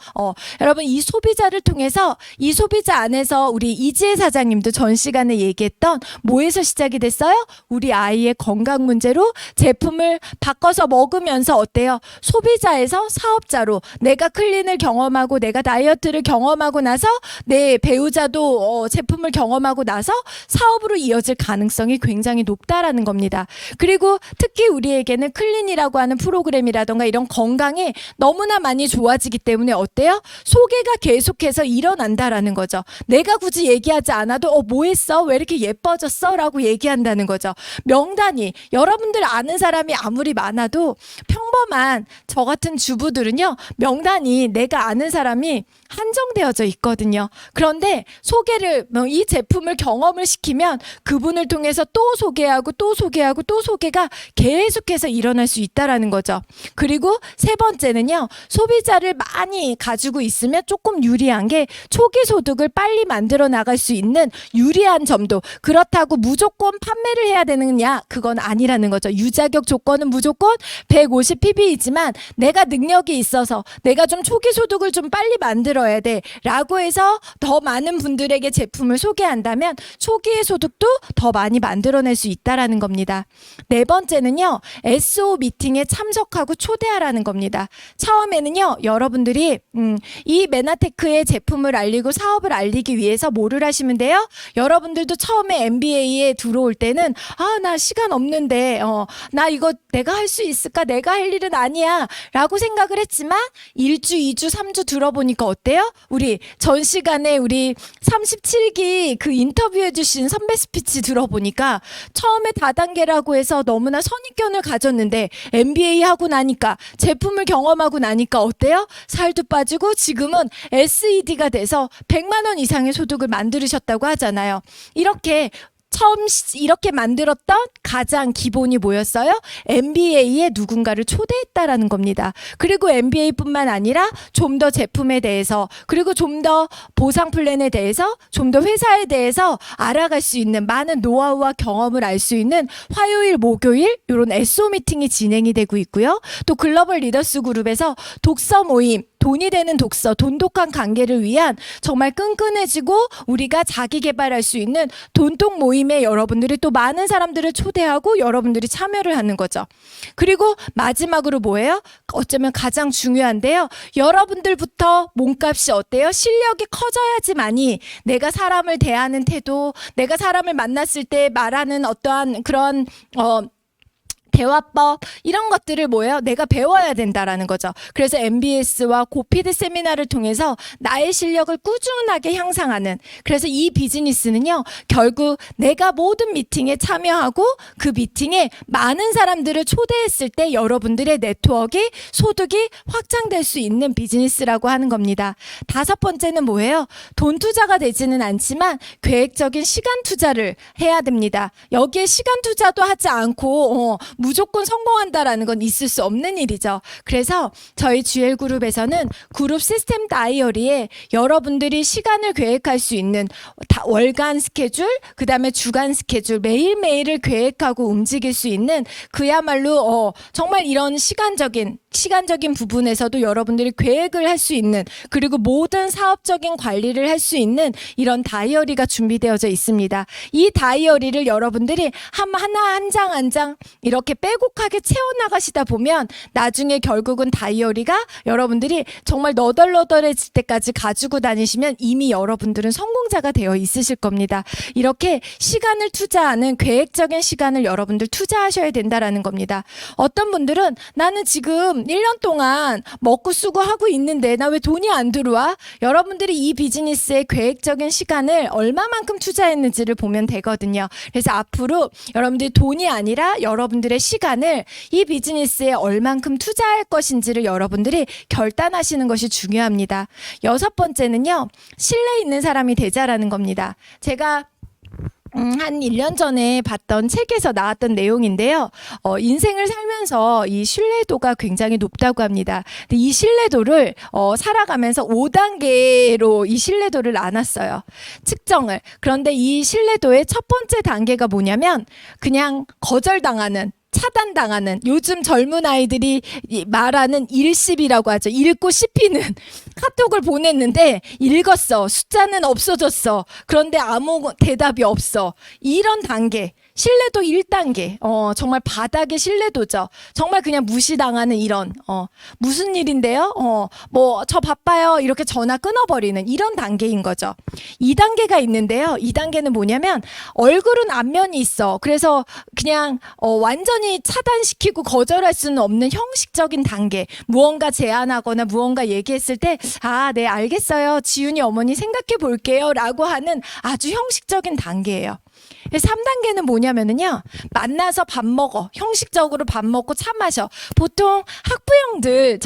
여러분 이 소비자를 통해서 이 소비자 안에서 우리 이지혜 사장님도 전 시간에 얘기했던 뭐에서 시작이 됐어요? 우리 아이의 건강 문제로 제품을 바꿔서 먹으면서 어때요? 소비자에서 사업자로 내가 클린을 경험하고 내가 다이어트를 경험하고 나서 내 배우자도 제품을 경험하고 나서 사업으로 이어질 가능성이 굉장히 높다라는 겁니다. 그리고 특히 우리에게는 클린이라고 하는 프로그램이라던가 이런 건강이 너무나 많이 좋아지기 때문에 어때요? 소개가 계속해서 일어난다라는 거죠. 내가 굳이 얘기하지 않아도 뭐 했어? 왜 이렇게 예뻐졌어? 라고 얘기한다는 거죠. 명단이 여러분들 아는 사람이 아무리 많아도 평범한 저 같은 주부들은요. 명단이 내가 아는 사람이 한정되어져 있거든요. 그런데 소개를 이 제품을 경험을 시키면 그분을 통해서 또 소개하고 또 소개하고 또 소개가 계속해서 일어날 수 있다라는 거죠. 그리고 세 번째는요. 소비자를 많이 가지고 있으면 조금 유리한 게 초기 소득을 빨리 만들어 나갈 수 있는 유리한 점도 그렇다고 무조건 판매를 해야 되느냐 그건 아니라는 거죠. 유자격 조건은 무조건 150 PB이지만 내가 능력이 있어서 내가 좀 초기 소득을 좀 빨리 만들어야 돼 라고 해서 더 많은 분들에게 제품을 소개한다면 초기의 소득도 더 많이 만들어낼 수 있다라는 겁니다. 네 번째는요. SO 미팅에 참석하고 초대하라는 겁니다. 처음에는요. 여러분들이 이 메나테크의 제품을 알리고 사업을 알리기 위해서 뭐를 하시면 돼요? 여러분들도 처음에 MBA에 들어올 때는 나 시간 없는데 나 이거 내가 할 수 있을까? 내가 할 일은 아니야 라고 생각을 했지만 1주, 2주, 3주 들어보니까 어때요? 우리 전 시간에 우리 37기 그 인터뷰해 주신 선배 스피치 들어보니까 처음에 다단계라고 해서 너무나 선입견을 가졌는데 MBA 하고 나니까 제품을 경험하고 나니까 어때요? 살도 빠지고 지금은 SED가 돼서 100만 원 이상의 소득을 만들으셨다고 하잖아요. 이렇게 만들었던 가장 기본이 뭐였어요? MBA에 누군가를 초대했다라는 겁니다. 그리고 MBA뿐만 아니라 좀 더 제품에 대해서 그리고 좀 더 보상 플랜에 대해서 좀 더 회사에 대해서 알아갈 수 있는 많은 노하우와 경험을 알 수 있는 화요일, 목요일 이런 SO 미팅이 진행이 되고 있고요. 또 글로벌 리더스 그룹에서 독서 모임 돈이 되는 독서, 돈독한 관계를 위한 정말 끈끈해지고 우리가 자기 개발할 수 있는 돈독 모임에 여러분들이 또 많은 사람들을 초대하고 여러분들이 참여를 하는 거죠. 그리고 마지막으로 뭐예요? 어쩌면 가장 중요한데요. 여러분들부터 몸값이 어때요? 실력이 커져야지만이 내가 사람을 대하는 태도, 내가 사람을 만났을 때 말하는 어떠한 그런 대화법 이런 것들을 뭐예요? 내가 배워야 된다라는 거죠. 그래서 MBS와 고피드 세미나를 통해서 나의 실력을 꾸준하게 향상하는, 그래서 이 비즈니스는요 결국 내가 모든 미팅에 참여하고 그 미팅에 많은 사람들을 초대했을 때 여러분들의 네트워크, 소득이 확장될 수 있는 비즈니스라고 하는 겁니다. 다섯 번째는 뭐예요? 돈 투자가 되지는 않지만 계획적인 시간 투자를 해야 됩니다. 여기에 시간 투자도 하지 않고 무조건 성공한다라는 건 있을 수 없는 일이죠. 그래서 저희 GL그룹에서는 그룹 시스템 다이어리에 여러분들이 시간을 계획할 수 있는 월간 스케줄, 그 다음에 주간 스케줄, 매일매일을 계획하고 움직일 수 있는 그야말로 정말 이런 시간적인 부분에서도 여러분들이 계획을 할 수 있는, 그리고 모든 사업적인 관리를 할 수 있는 이런 다이어리가 준비되어져 있습니다. 이 다이어리를 여러분들이 한 장 한 장 이렇게 빼곡하게 채워나가시다 보면 나중에 결국은 다이어리가 여러분들이 정말 너덜너덜해질 때까지 가지고 다니시면 이미 여러분들은 성공자가 되어 있으실 겁니다. 이렇게 시간을 투자하는, 계획적인 시간을 여러분들 투자하셔야 된다라는 겁니다. 어떤 분들은 나는 지금 1년 동안 먹고 쓰고 하고 있는데 나 왜 돈이 안 들어와? 여러분들이 이 비즈니스에 계획적인 시간을 얼마만큼 투자했는지를 보면 되거든요. 그래서 앞으로 여러분들이 돈이 아니라 여러분들의 시간을 이 비즈니스에 얼만큼 투자할 것인지를 여러분들이 결단하시는 것이 중요합니다. 여섯 번째는요, 신뢰 있는 사람이 되자라는 겁니다. 제가 한 1년 전에 봤던 책에서 나왔던 내용인데요. 인생을 살면서 이 신뢰도가 굉장히 높다고 합니다. 근데 이 신뢰도를 살아가면서 5단계로 이 신뢰도를 나눴어요. 측정을. 그런데 이 신뢰도의 첫 번째 단계가 뭐냐면 그냥 거절당하는, 차단당하는, 요즘 젊은 아이들이 말하는 일십이라고 하죠. 읽고 씹히는 카톡을 보냈는데 읽었어. 숫자는 없어졌어. 그런데 아무 대답이 없어. 이런 단계. 신뢰도 1단계. 정말 바닥의 신뢰도죠. 정말 그냥 무시당하는 이런, 무슨 일인데요? 뭐, 저 바빠요. 이렇게 전화 끊어버리는 이런 단계인 거죠. 2단계가 있는데요. 2단계는 뭐냐면, 얼굴은 안면이 있어. 그래서 그냥, 완전히 차단시키고 거절할 수는 없는 형식적인 단계. 무언가 제안하거나 무언가 얘기했을 때, 아, 네, 알겠어요. 지윤이 어머니 생각해 볼게요. 라고 하는 아주 형식적인 단계예요. 3단계는 뭐냐면은요, 만나서 밥 먹어. 형식적으로 밥 먹고 차 마셔. 보통 학부형들,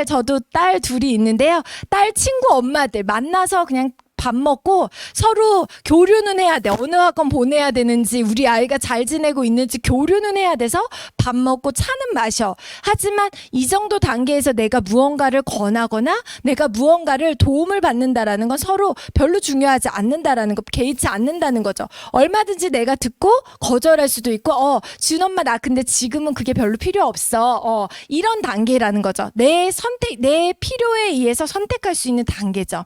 저도 딸 둘이 있는데요. 딸 친구 엄마들 만나서 그냥 밥 먹고 서로 교류는 해야 돼. 어느 학원 보내야 되는지, 우리 아이가 잘 지내고 있는지 교류는 해야 돼서 밥 먹고 차는 마셔. 하지만 이 정도 단계에서 내가 무언가를 권하거나 내가 무언가를 도움을 받는다라는 건 서로 별로 중요하지 않는다라는 거, 개의치 않는다는 거죠. 얼마든지 내가 듣고 거절할 수도 있고, 지은 엄마 나 근데 지금은 그게 별로 필요 없어. 이런 단계라는 거죠. 내 필요에 의해서 선택할 수 있는 단계죠.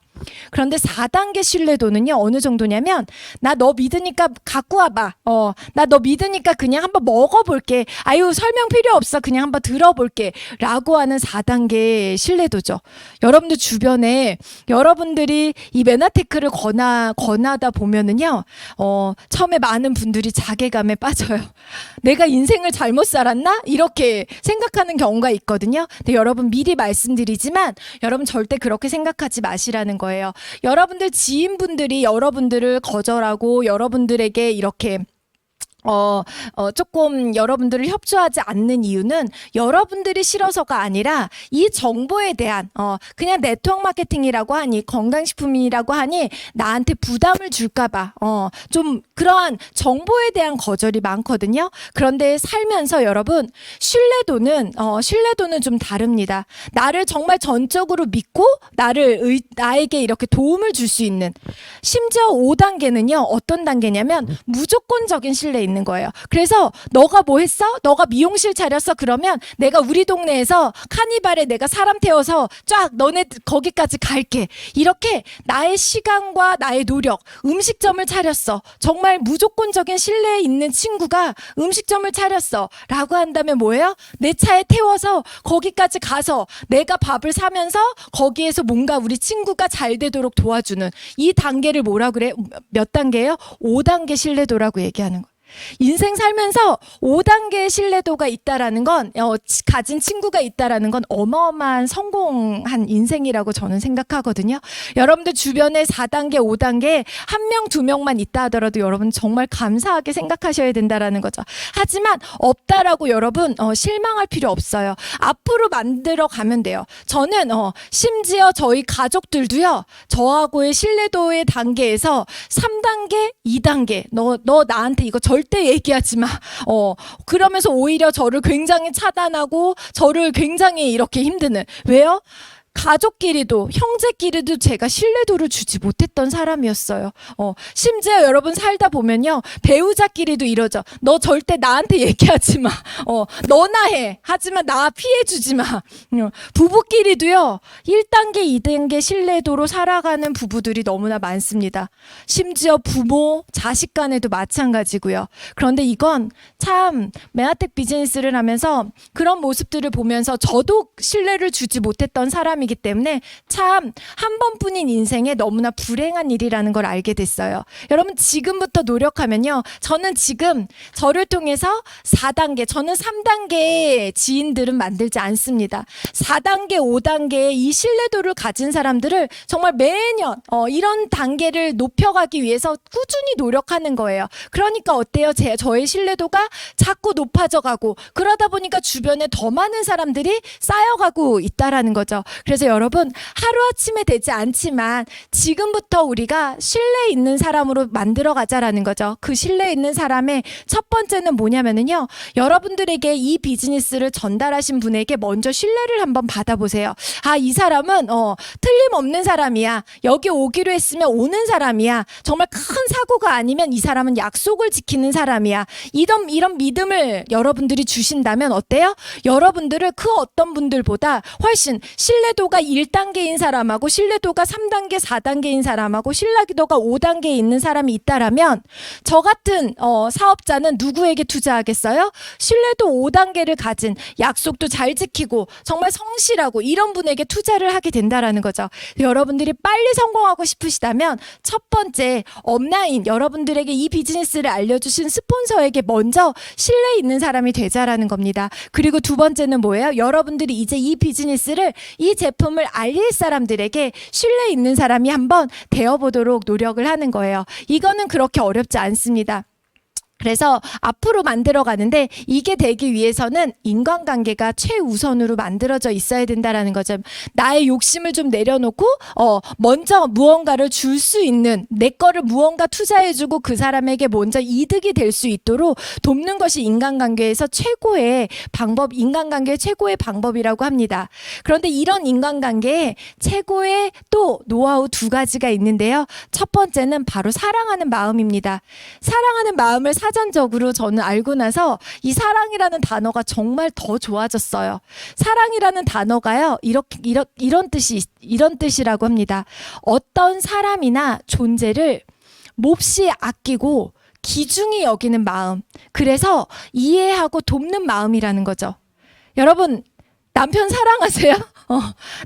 그런데 4단계 신뢰도는요, 어느 정도냐면, 나 너 믿으니까 갖고 와봐. 나 너 믿으니까 그냥 한번 먹어볼게. 아유, 설명 필요 없어. 그냥 한번 들어볼게. 라고 하는 4단계 신뢰도죠. 여러분들 주변에 여러분들이 이 메나테크를 권하다 보면은요, 처음에 많은 분들이 자괴감에 빠져요. 내가 인생을 잘못 살았나? 이렇게 생각하는 경우가 있거든요. 근데 여러분 미리 말씀드리지만, 여러분 절대 그렇게 생각하지 마시라는 거예요. 여러분들 지인분들이 여러분들을 거절하고 여러분들에게 이렇게 조금 여러분들을 협조하지 않는 이유는 여러분들이 싫어서가 아니라 이 정보에 대한, 그냥 네트워크 마케팅이라고 하니, 건강식품이라고 하니 나한테 부담을 줄까봐, 좀 그러한 정보에 대한 거절이 많거든요. 그런데 살면서 여러분, 신뢰도는 좀 다릅니다. 나를 정말 전적으로 믿고 나에게 이렇게 도움을 줄 수 있는, 심지어 5단계는요, 어떤 단계냐면 무조건적인 신뢰 있는 있는 거예요. 그래서 너가 뭐 했어? 너가 미용실 차렸어? 그러면 내가 우리 동네에서 카니발에 내가 사람 태워서 쫙 너네 거기까지 갈게. 이렇게 나의 시간과 나의 노력, 음식점을 차렸어. 정말 무조건적인 신뢰에 있는 친구가 음식점을 차렸어. 라고 한다면 뭐예요? 내 차에 태워서 거기까지 가서 내가 밥을 사면서 거기에서 뭔가 우리 친구가 잘 되도록 도와주는 이 단계를 뭐라 그래? 몇 단계예요? 5단계 신뢰도라고 얘기하는 거예요. 인생 살면서 5단계의 신뢰도가 있다라는 건 가진 친구가 있다라는 건 어마어마한 성공한 인생이라고 저는 생각하거든요. 여러분들 주변에 4단계, 5단계 한 명, 두 명만 있다 하더라도 여러분 정말 감사하게 생각하셔야 된다라는 거죠. 하지만 없다라고 여러분 실망할 필요 없어요. 앞으로 만들어 가면 돼요. 저는 심지어 저희 가족들도요. 저하고의 신뢰도의 단계에서 3단계, 2단계 너 나한테 이거 절대 얘기하지 마. 그러면서 오히려 저를 굉장히 차단하고 저를 굉장히 이렇게 힘드는. 왜요? 가족끼리도 형제끼리도 제가 신뢰도를 주지 못했던 사람이었어요. 심지어 여러분 살다 보면요. 배우자끼리도 이러죠. 너 절대 나한테 얘기하지 마. 너나 해. 하지만 나 피해주지 마. 부부끼리도요. 1단계, 2단계 신뢰도로 살아가는 부부들이 너무나 많습니다. 심지어 부모, 자식 간에도 마찬가지고요. 그런데 이건 참 메아텍 비즈니스를 하면서 그런 모습들을 보면서 저도 신뢰를 주지 못했던 사람이 기 때문에 참 한 번뿐인 인생에 너무나 불행한 일이라는 걸 알게 됐어요. 여러분 지금부터 노력하면요. 저는 지금 저를 통해서 4단계, 저는 3단계의 지인들은 만들지 않습니다. 4단계, 5단계의 이 신뢰도를 가진 사람들을 정말 매년 이런 단계를 높여가기 위해서 꾸준히 노력하는 거예요. 그러니까 어때요? 저의 신뢰도가 자꾸 높아져가고 그러다 보니까 주변에 더 많은 사람들이 쌓여가고 있다라는 거죠. 그래서 여러분 하루아침에 되지 않지만 지금부터 우리가 신뢰 있는 사람으로 만들어 가자라는 거죠. 그 신뢰 있는 사람의 첫 번째는 뭐냐면은요. 여러분들에게 이 비즈니스를 전달하신 분에게 먼저 신뢰를 한번 받아보세요. 아, 이 사람은 틀림없는 사람이야. 여기 오기로 했으면 오는 사람이야. 정말 큰 사고가 아니면 이 사람은 약속을 지키는 사람이야. 이런 믿음을 여러분들이 주신다면 어때요? 여러분들을 그 어떤 분들보다 훨씬 신뢰도가 1단계인 사람하고 신뢰도가 3단계, 4단계인 사람하고 신뢰도가 5단계에 있는 사람이 있다라면 저 같은 사업자는 누구에게 투자하겠어요? 신뢰도 5단계를 가진 약속도 잘 지키고 정말 성실하고 이런 분에게 투자를 하게 된다라는 거죠. 여러분들이 빨리 성공하고 싶으시다면 첫 번째 업라인 여러분들에게 이 비즈니스를 알려주신 스폰서에게 먼저 신뢰 있는 사람이 되자라는 겁니다. 그리고 두 번째는 뭐예요? 여러분들이 이제 이 비즈니스를 이 제품을 알릴 사람들에게 신뢰 있는 사람이 한번 되어보도록 노력을 하는 거예요. 이거는 그렇게 어렵지 않습니다. 그래서 앞으로 만들어 가는데 이게 되기 위해서는 인간관계가 최우선으로 만들어져 있어야 된다라는 거죠. 나의 욕심을 좀 내려놓고 먼저 무언가를 줄 수 있는 내 거를 무언가 투자해주고 그 사람에게 먼저 이득이 될 수 있도록 돕는 것이 인간관계에서 최고의 방법, 인간관계의 최고의 방법이라고 합니다. 그런데 이런 인간관계에 최고의 또 노하우 2가지가 있는데요. 첫 번째는 바로 사랑하는 마음입니다. 사랑하는 마음을 사전적으로 저는 알고 나서 이 사랑이라는 단어가 정말 더 좋아졌어요. 사랑이라는 단어가요. 이런 뜻이라고 합니다. 어떤 사람이나 존재를 몹시 아끼고 귀중히 여기는 마음. 그래서 이해하고 돕는 마음이라는 거죠. 여러분 남편 사랑하세요?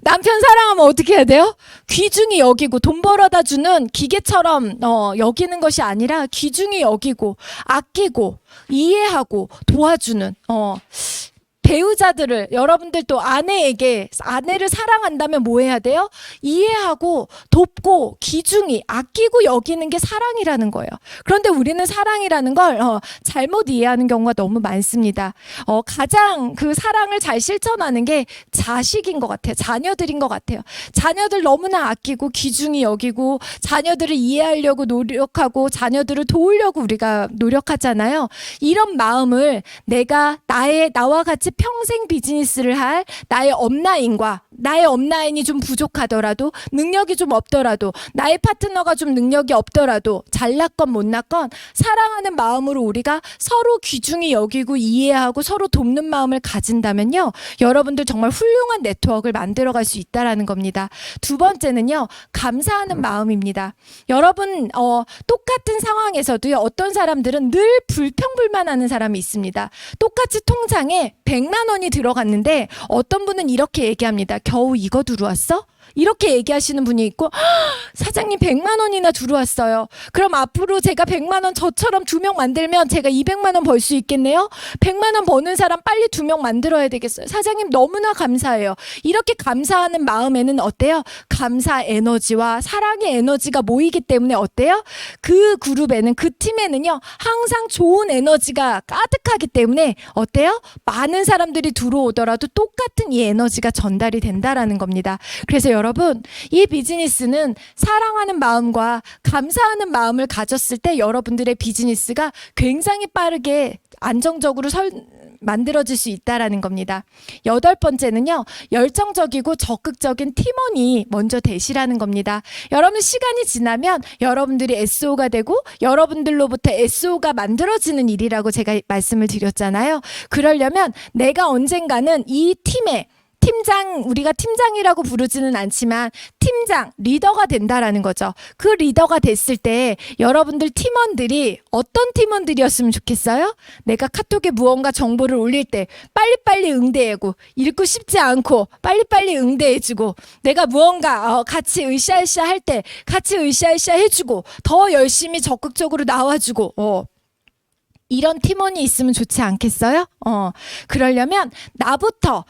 남편 사랑하면 어떻게 해야 돼요? 귀중히 여기고 돈 벌어다 주는 기계처럼 여기는 것이 아니라 귀중히 여기고 아끼고 이해하고 도와주는 배우자들을 여러분들 또 아내를 사랑한다면 뭐 해야 돼요? 이해하고 돕고 귀중히 아끼고 여기는 게 사랑이라는 거예요. 그런데 우리는 사랑이라는 걸 잘못 이해하는 경우가 너무 많습니다. 가장 그 사랑을 잘 실천하는 게 자식인 것 같아요. 자녀들인 것 같아요. 자녀들 너무나 아끼고 귀중히 여기고 자녀들을 이해하려고 노력하고 자녀들을 도우려고 우리가 노력하잖아요. 이런 마음을 나와 같이 평생 비즈니스를 할 나의 업라인과 나의 업라인이 좀 부족하더라도 능력이 좀 없더라도 나의 파트너가 좀 능력이 없더라도 잘났건 못났건 사랑하는 마음으로 우리가 서로 귀중히 여기고 이해하고 서로 돕는 마음을 가진다면요, 여러분들 정말 훌륭한 네트워크를 만들어갈 수 있다라는 겁니다. 두 번째는요, 감사하는 마음입니다. 여러분 똑같은 상황에서도요, 어떤 사람들은 늘 불평불만하는 사람이 있습니다. 똑같이 통장에 100만 원이 들어갔는데 어떤 분은 이렇게 얘기합니다. 겨우 이거 들어왔어? 이렇게 얘기하시는 분이 있고, 사장님 100만 원이나 들어왔어요. 그럼 앞으로 제가 100만 원 저처럼 2명 만들면 제가 200만 원 벌 수 있겠네요. 100만 원 버는 사람 빨리 2명 만들어야 되겠어요. 사장님 너무나 감사해요. 이렇게 감사하는 마음에는 어때요? 감사 에너지와 사랑의 에너지가 모이기 때문에 어때요? 그 그룹에는, 그 팀에는요, 항상 좋은 에너지가 가득하기 때문에 어때요? 많은 사람들이 들어오더라도 똑같은 이 에너지가 전달이 된다라는 겁니다. 그래서 여러분, 이 비즈니스는 사랑하는 마음과 감사하는 마음을 가졌을 때 여러분들의 비즈니스가 굉장히 빠르게 안정적으로 만들어질 수 있다라는 겁니다. 8번째는요, 열정적이고 적극적인 팀원이 먼저 되시라는 겁니다. 여러분, 시간이 지나면 여러분들이 SO가 되고 여러분들로부터 SO가 만들어지는 일이라고 제가 말씀을 드렸잖아요. 그러려면 내가 언젠가는 이 팀에 팀장, 우리가 팀장이라고 부르지는 않지만 팀장, 리더가 된다라는 거죠. 그 리더가 됐을 때 여러분들 팀원들이 어떤 팀원들이었으면 좋겠어요? 내가 카톡에 무언가 정보를 올릴 때 빨리빨리 응대하고, 읽고 싶지 않고 빨리빨리 응대해주고, 내가 무언가 같이 으쌰으쌰 할 때 같이 으쌰으쌰 해주고, 더 열심히 적극적으로 나와주고, 이런 팀원이 있으면 좋지 않겠어요? 그러려면 나부터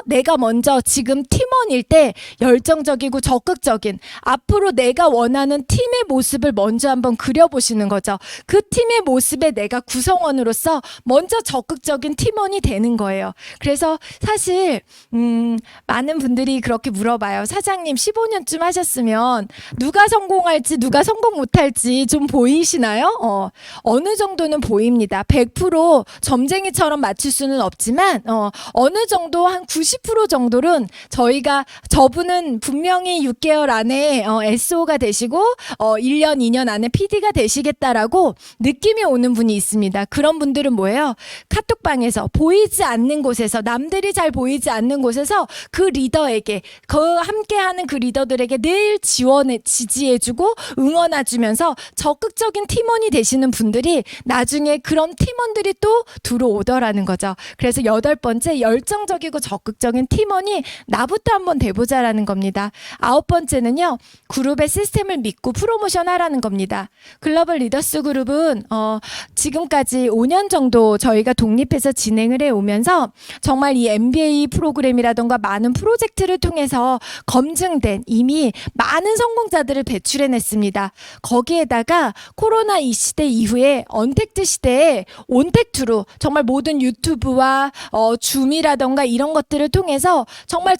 내가 먼저 지금 팀원일 때 열정적이고 적극적인, 앞으로 내가 원하는 팀의 모습을 먼저 한번 그려보시는 거죠. 그 팀의 모습에 내가 구성원으로서 먼저 적극적인 팀원이 되는 거예요. 그래서 사실 많은 분들이 그렇게 물어봐요. 사장님 15년쯤 하셨으면 누가 성공할지 누가 성공 못할지 좀 보이시나요? 어느 정도는 보입니다. 100% 점쟁이처럼 맞출 수는 없지만 어느 정도 한 90% 정도는 저분은 분명히 6개월 안에 SO가 되시고 1년 2년 안에 PD가 되시겠다라고 느낌이 오는 분이 있습니다. 그런 분들은 뭐예요? 카톡방에서 보이지 않는 곳에서, 남들이 잘 보이지 않는 곳에서 그 리더에게, 함께하는 그 리더들에게 늘 지지해주고 응원해주면서 적극적인 팀원이 되시는 분들이 나중에 그런 팀원들이 또 들어오더라는 거죠. 그래서 8번째, 열정적이고 적극적인 팀원이 나부터 한번 돼보자라는 겁니다. 9번째는요, 그룹의 시스템을 믿고 프로모션 하라는 겁니다. 글로벌 리더스 그룹은 지금까지 5년 정도 저희가 독립해서 진행을 해오면서 정말 이 MBA 프로그램이라던가 많은 프로젝트를 통해서 검증된 이미 많은 성공자들을 배출해냈습니다. 거기에다가 코로나 이 시대 이후에 언택트 시대에 온택트로 정말 모든 유튜브와 줌이라던가 이런 것들을 통해서 정말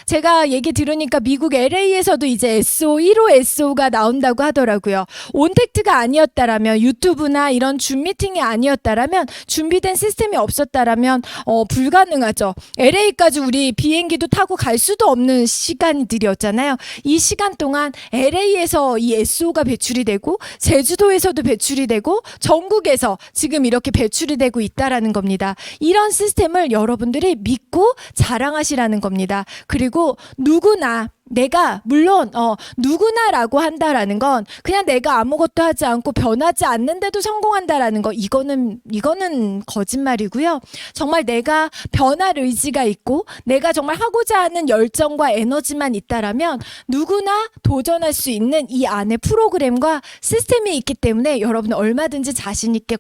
제가 얘기 들으니까 미국 LA에서도 이제 SO, 1호 SO가 나온다고 하더라고요. 온택트가 아니었다라면, 유튜브나 이런 줌 미팅이 아니었다라면, 준비된 시스템이 없었다라면 불가능하죠. LA까지 우리 비행기도 타고 갈 수도 없는 시간들이었잖아요. 이 시간 동안 LA에서 이 SO가 배출이 되고, 제주도에서도 배출이 되고, 전국에서 지금 이렇게 배출이 되고 있다라는 겁니다. 이런 시스템을 여러분들이 믿고 자랑하시라는 겁니다. 그리고 누구나, 내가 물론 누구나라고 한다라는 건 그냥 내가 아무것도 하지 않고 변하지 않는데도 성공한다라는 거, 이거는 거짓말이고요. 정말 내가 변할 의지가 있고 내가 정말 하고자 하는 열정과 에너지만 있다라면 누구나 도전할 수 있는 이 안에 프로그램과 시스템이 있기 때문에 여러분 얼마든지 자신 있게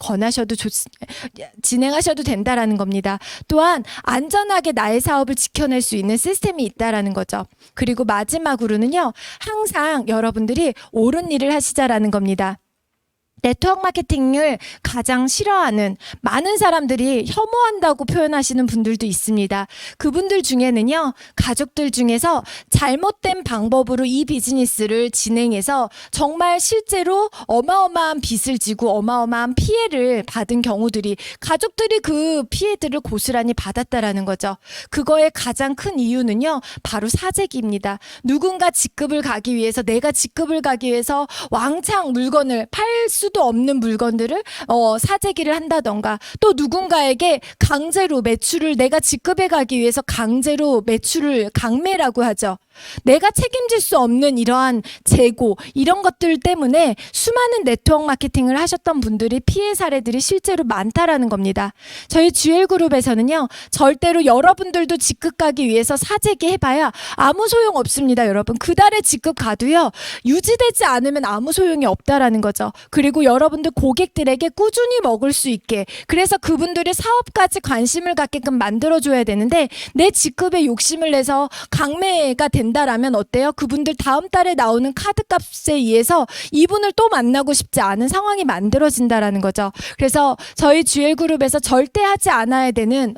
진행하셔도 된다라는 겁니다. 또한 안전하게 나의 사업을 지켜낼 수 있는 시스템이 있다라는 거죠. 그리고 마지막으로는요, 항상 여러분들이 옳은 일을 하시자라는 겁니다. 네트워크 마케팅을 가장 싫어하는 많은 사람들이 혐오한다고 표현하시는 분들도 있습니다. 그분들 중에는요, 가족들 중에서 잘못된 방법으로 이 비즈니스를 진행해서 정말 실제로 어마어마한 빚을 지고 어마어마한 피해를 받은 경우들이, 가족들이 그 피해들을 고스란히 받았다라는 거죠. 그거의 가장 큰 이유는요, 바로 사재기입니다. 누군가 직급을 가기 위해서, 내가 직급을 가기 위해서 왕창 물건을 팔 수도 없는 물건들을 사재기를 한다던가, 또 누군가에게 강제로 매출을, 내가 직급에 가기 위해서 강제로 매출을 강매라고 하죠. 내가 책임질 수 없는 이러한 재고, 이런 것들 때문에 수많은 네트워크 마케팅을 하셨던 분들이 피해 사례들이 실제로 많다라는 겁니다. 저희 GL그룹에서는요, 절대로 여러분들도 직급 가기 위해서 사재기 해봐야 아무 소용 없습니다. 여러분, 그 달에 직급 가도요, 유지되지 않으면 아무 소용이 없다라는 거죠. 그리고 여러분들 고객들에게 꾸준히 먹을 수 있게, 그래서 그분들의 사업까지 관심을 갖게끔 만들어줘야 되는데, 내 직급에 욕심을 내서 강매가 된다라면 어때요? 그분들 다음 달에 나오는 카드값에 의해서 이분을 또 만나고 싶지 않은 상황이 만들어진다라는 거죠. 그래서 저희 GL그룹에서 절대 하지 않아야 되는,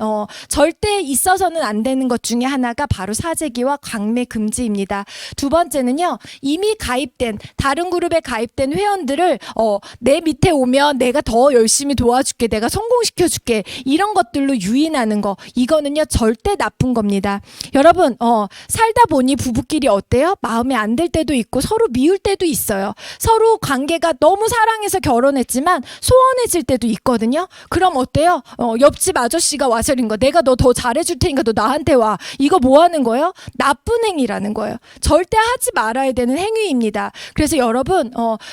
절대 있어서는 안 되는 것 중에 하나가 바로 사재기와 강매 금지입니다. 두 번째는요, 이미 가입된, 다른 그룹에 가입된 회원들을 내 밑에 오면 내가 더 열심히 도와줄게, 내가 성공시켜줄게, 이런 것들로 유인하는 거, 이거는요 절대 나쁜 겁니다. 여러분, 살다 보니 부부끼리 어때요? 마음에 안 들 때도 있고 서로 미울 때도 있어요. 서로 관계가 너무 사랑해서 결혼했지만 소원해질 때도 있거든요. 그럼 어때요? 옆집 아저씨가 와서 이런 거, 내가 너 더 잘해줄 테니까 너 나한테 와, 이거 뭐 하는 거예요? 나쁜 행위라는 거예요. 절대 하지 말아야 되는 행위입니다. 그래서 여러분,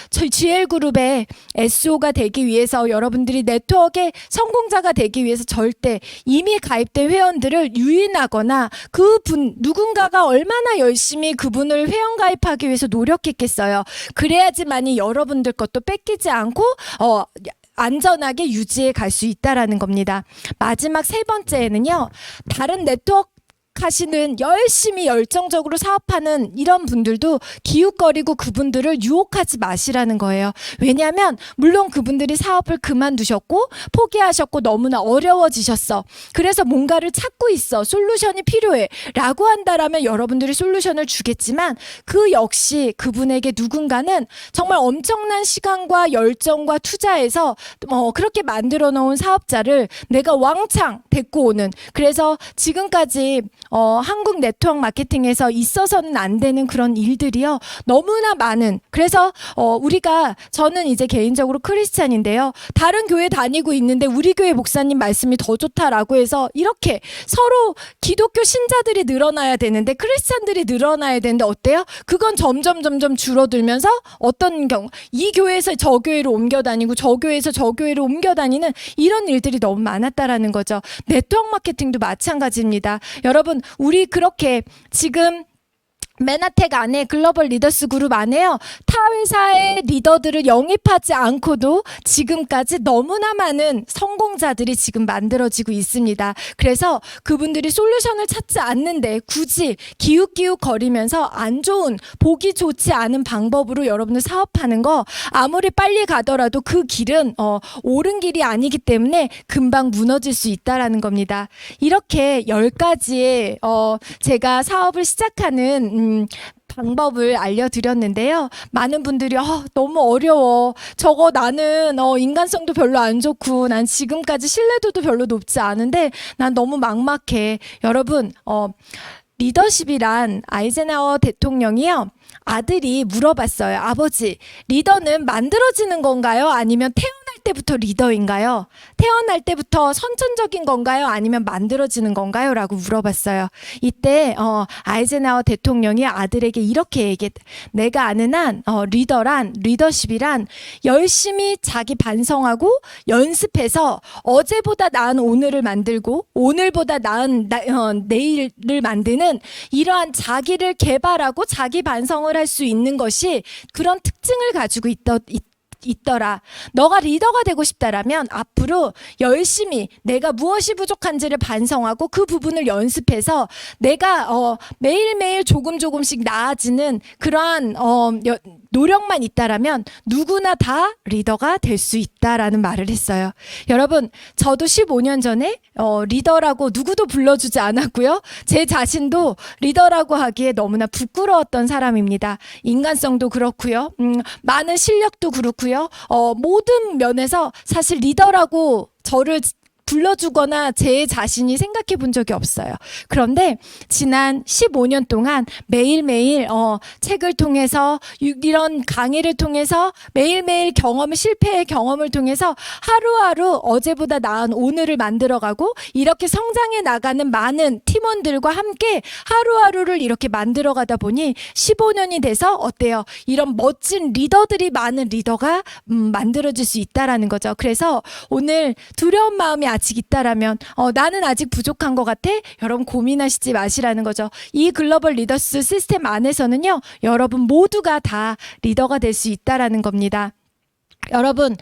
저희 GL그룹의 SO가 되기 위해서, 여러분들이 네트워크의 성공자가 되기 위해서 절대 이미 가입된 회원들을 유인하거나, 그분 누군가가 얼마나 열심히 그분을 회원 가입하기 위해서 노력했겠어요. 그래야지만이 여러분들 것도 뺏기지 않고 안전하게 유지해 갈 수 있다라는 겁니다. 마지막 세 번째는요, 다른 네트워크 하시는, 열심히 열정적으로 사업하는 이런 분들도 기웃거리고 그분들을 유혹하지 마시라는 거예요. 왜냐하면 물론 그분들이 사업을 그만두셨고 포기하셨고 너무나 어려워지셨어, 그래서 뭔가를 찾고 있어, 솔루션이 필요해 라고 한다라면 여러분들이 솔루션을 주겠지만, 그 역시 그분에게 누군가는 정말 엄청난 시간과 열정과 투자해서 그렇게 만들어 놓은 사업자를 내가 왕창 데리고 오는, 그래서 지금까지 한국 네트워크 마케팅에서 있어서는 안 되는 그런 일들이요, 너무나 많은. 그래서 저는 이제 개인적으로 크리스찬인데요, 다른 교회 다니고 있는데 우리 교회 목사님 말씀이 더 좋다라고 해서 이렇게 서로 기독교 신자들이 늘어나야 되는데, 크리스찬들이 늘어나야 되는데 어때요? 그건 점점 줄어들면서 어떤 경우 이 교회에서 저 교회로 옮겨 다니고 저 교회에서 저 교회로 옮겨 다니는 이런 일들이 너무 많았다라는 거죠. 네트워크 마케팅도 마찬가지입니다. 여러분, 우리 그렇게 지금 메나텍 안에, 글로벌 리더스 그룹 안에요, 타 회사의 리더들을 영입하지 않고도 지금까지 너무나 많은 성공자들이 지금 만들어지고 있습니다. 그래서 그분들이 솔루션을 찾지 않는데 굳이 기웃기웃 거리면서 안 좋은, 보기 좋지 않은 방법으로 여러분들 사업하는 거, 아무리 빨리 가더라도 그 길은 옳은 길이 아니기 때문에 금방 무너질 수 있다라는 겁니다. 이렇게 10가지의 제가 사업을 시작하는 방법을 알려드렸는데요. 많은 분들이 너무 어려워, 저거 나는 인간성도 별로 안 좋고 난 지금까지 신뢰도도 별로 높지 않은데 난 너무 막막해. 여러분, 리더십이란, 아이젠하워 대통령이요, 아들이 물어봤어요. 아버지, 리더는 만들어지는 건가요? 아니면 태어날 때부터 리더인가요? 태어날 때부터 선천적인 건가요? 아니면 만들어지는 건가요? 라고 물어봤어요. 이때 아이젠하워 대통령이 아들에게 이렇게 얘기했다. 내가 아는 한 리더십이란 열심히 자기 반성하고 연습해서 어제보다 나은 오늘을 만들고 오늘보다 나은 내일을 만드는 이러한 자기를 개발하고 자기 반성을 할 수 있는 것이 그런 특징을 가지고 있더라. 너가 리더가 되고 싶다라면 앞으로 열심히 내가 무엇이 부족한지를 반성하고 그 부분을 연습해서 내가 매일매일 조금씩 나아지는 그러한 노력만 있다라면 누구나 다 리더가 될 수 있다라는 말을 했어요. 여러분, 저도 15년 전에 리더라고 누구도 불러주지 않았고요. 제 자신도 리더라고 하기에 너무나 부끄러웠던 사람입니다. 인간성도 그렇고요. 많은 실력도 그렇고요. 모든 면에서 사실 리더라고 저를 불러주거나 제 자신이 생각해 본 적이 없어요. 그런데 지난 15년 동안 매일매일 책을 통해서 이런 강의를 통해서 매일매일 실패의 경험을 통해서 하루하루 어제보다 나은 오늘을 만들어가고 이렇게 성장해 나가는 많은 팀원들과 함께 하루하루를 이렇게 만들어가다 보니 15년이 돼서 어때요? 이런 멋진 리더들이 많은 리더가 만들어질 수 있다라는 거죠. 그래서 오늘 두려운 마음이 아직 있다라면 나는 아직 부족한 것 같아? 여러분 고민하시지 마시라는 거죠. 이 글로벌 리더스 시스템 안에서는요. 여러분 모두가 다 리더가 될 수 있다라는 겁니다. 여러분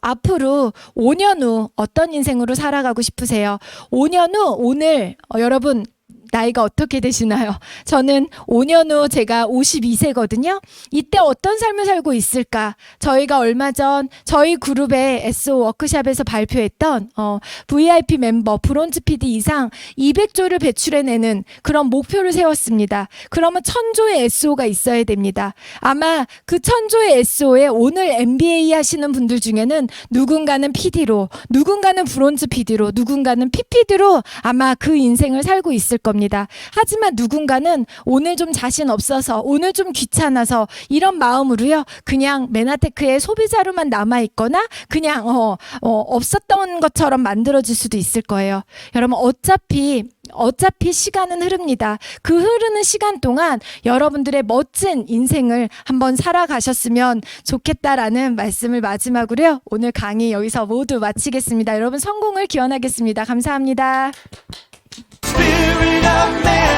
앞으로 5년 후 어떤 인생으로 살아가고 싶으세요? 5년 후 오늘 여러분 나이가 어떻게 되시나요? 저는 5년 후 제가 52세거든요. 이때 어떤 삶을 살고 있을까? 저희가 얼마 전 저희 그룹의 SO 워크샵에서 발표했던 VIP 멤버 브론즈 PD 이상 200조를 배출해내는 그런 목표를 세웠습니다. 그러면 1000조의 SO가 있어야 됩니다. 아마 그 1000조의 SO에 오늘 MBA 하시는 분들 중에는 누군가는 PD로, 누군가는 브론즈 PD로, 누군가는 PPD로 아마 그 인생을 살고 있을 겁니다. 하지만 누군가는 오늘 좀 자신 없어서, 오늘 좀 귀찮아서 이런 마음으로요. 그냥 메나테크의 소비자로만 남아있거나 그냥 없었던 것처럼 만들어질 수도 있을 거예요. 여러분 어차피 시간은 흐릅니다. 그 흐르는 시간 동안 여러분들의 멋진 인생을 한번 살아가셨으면 좋겠다라는 말씀을 마지막으로요. 오늘 강의 여기서 모두 마치겠습니다. 여러분 성공을 기원하겠습니다. 감사합니다.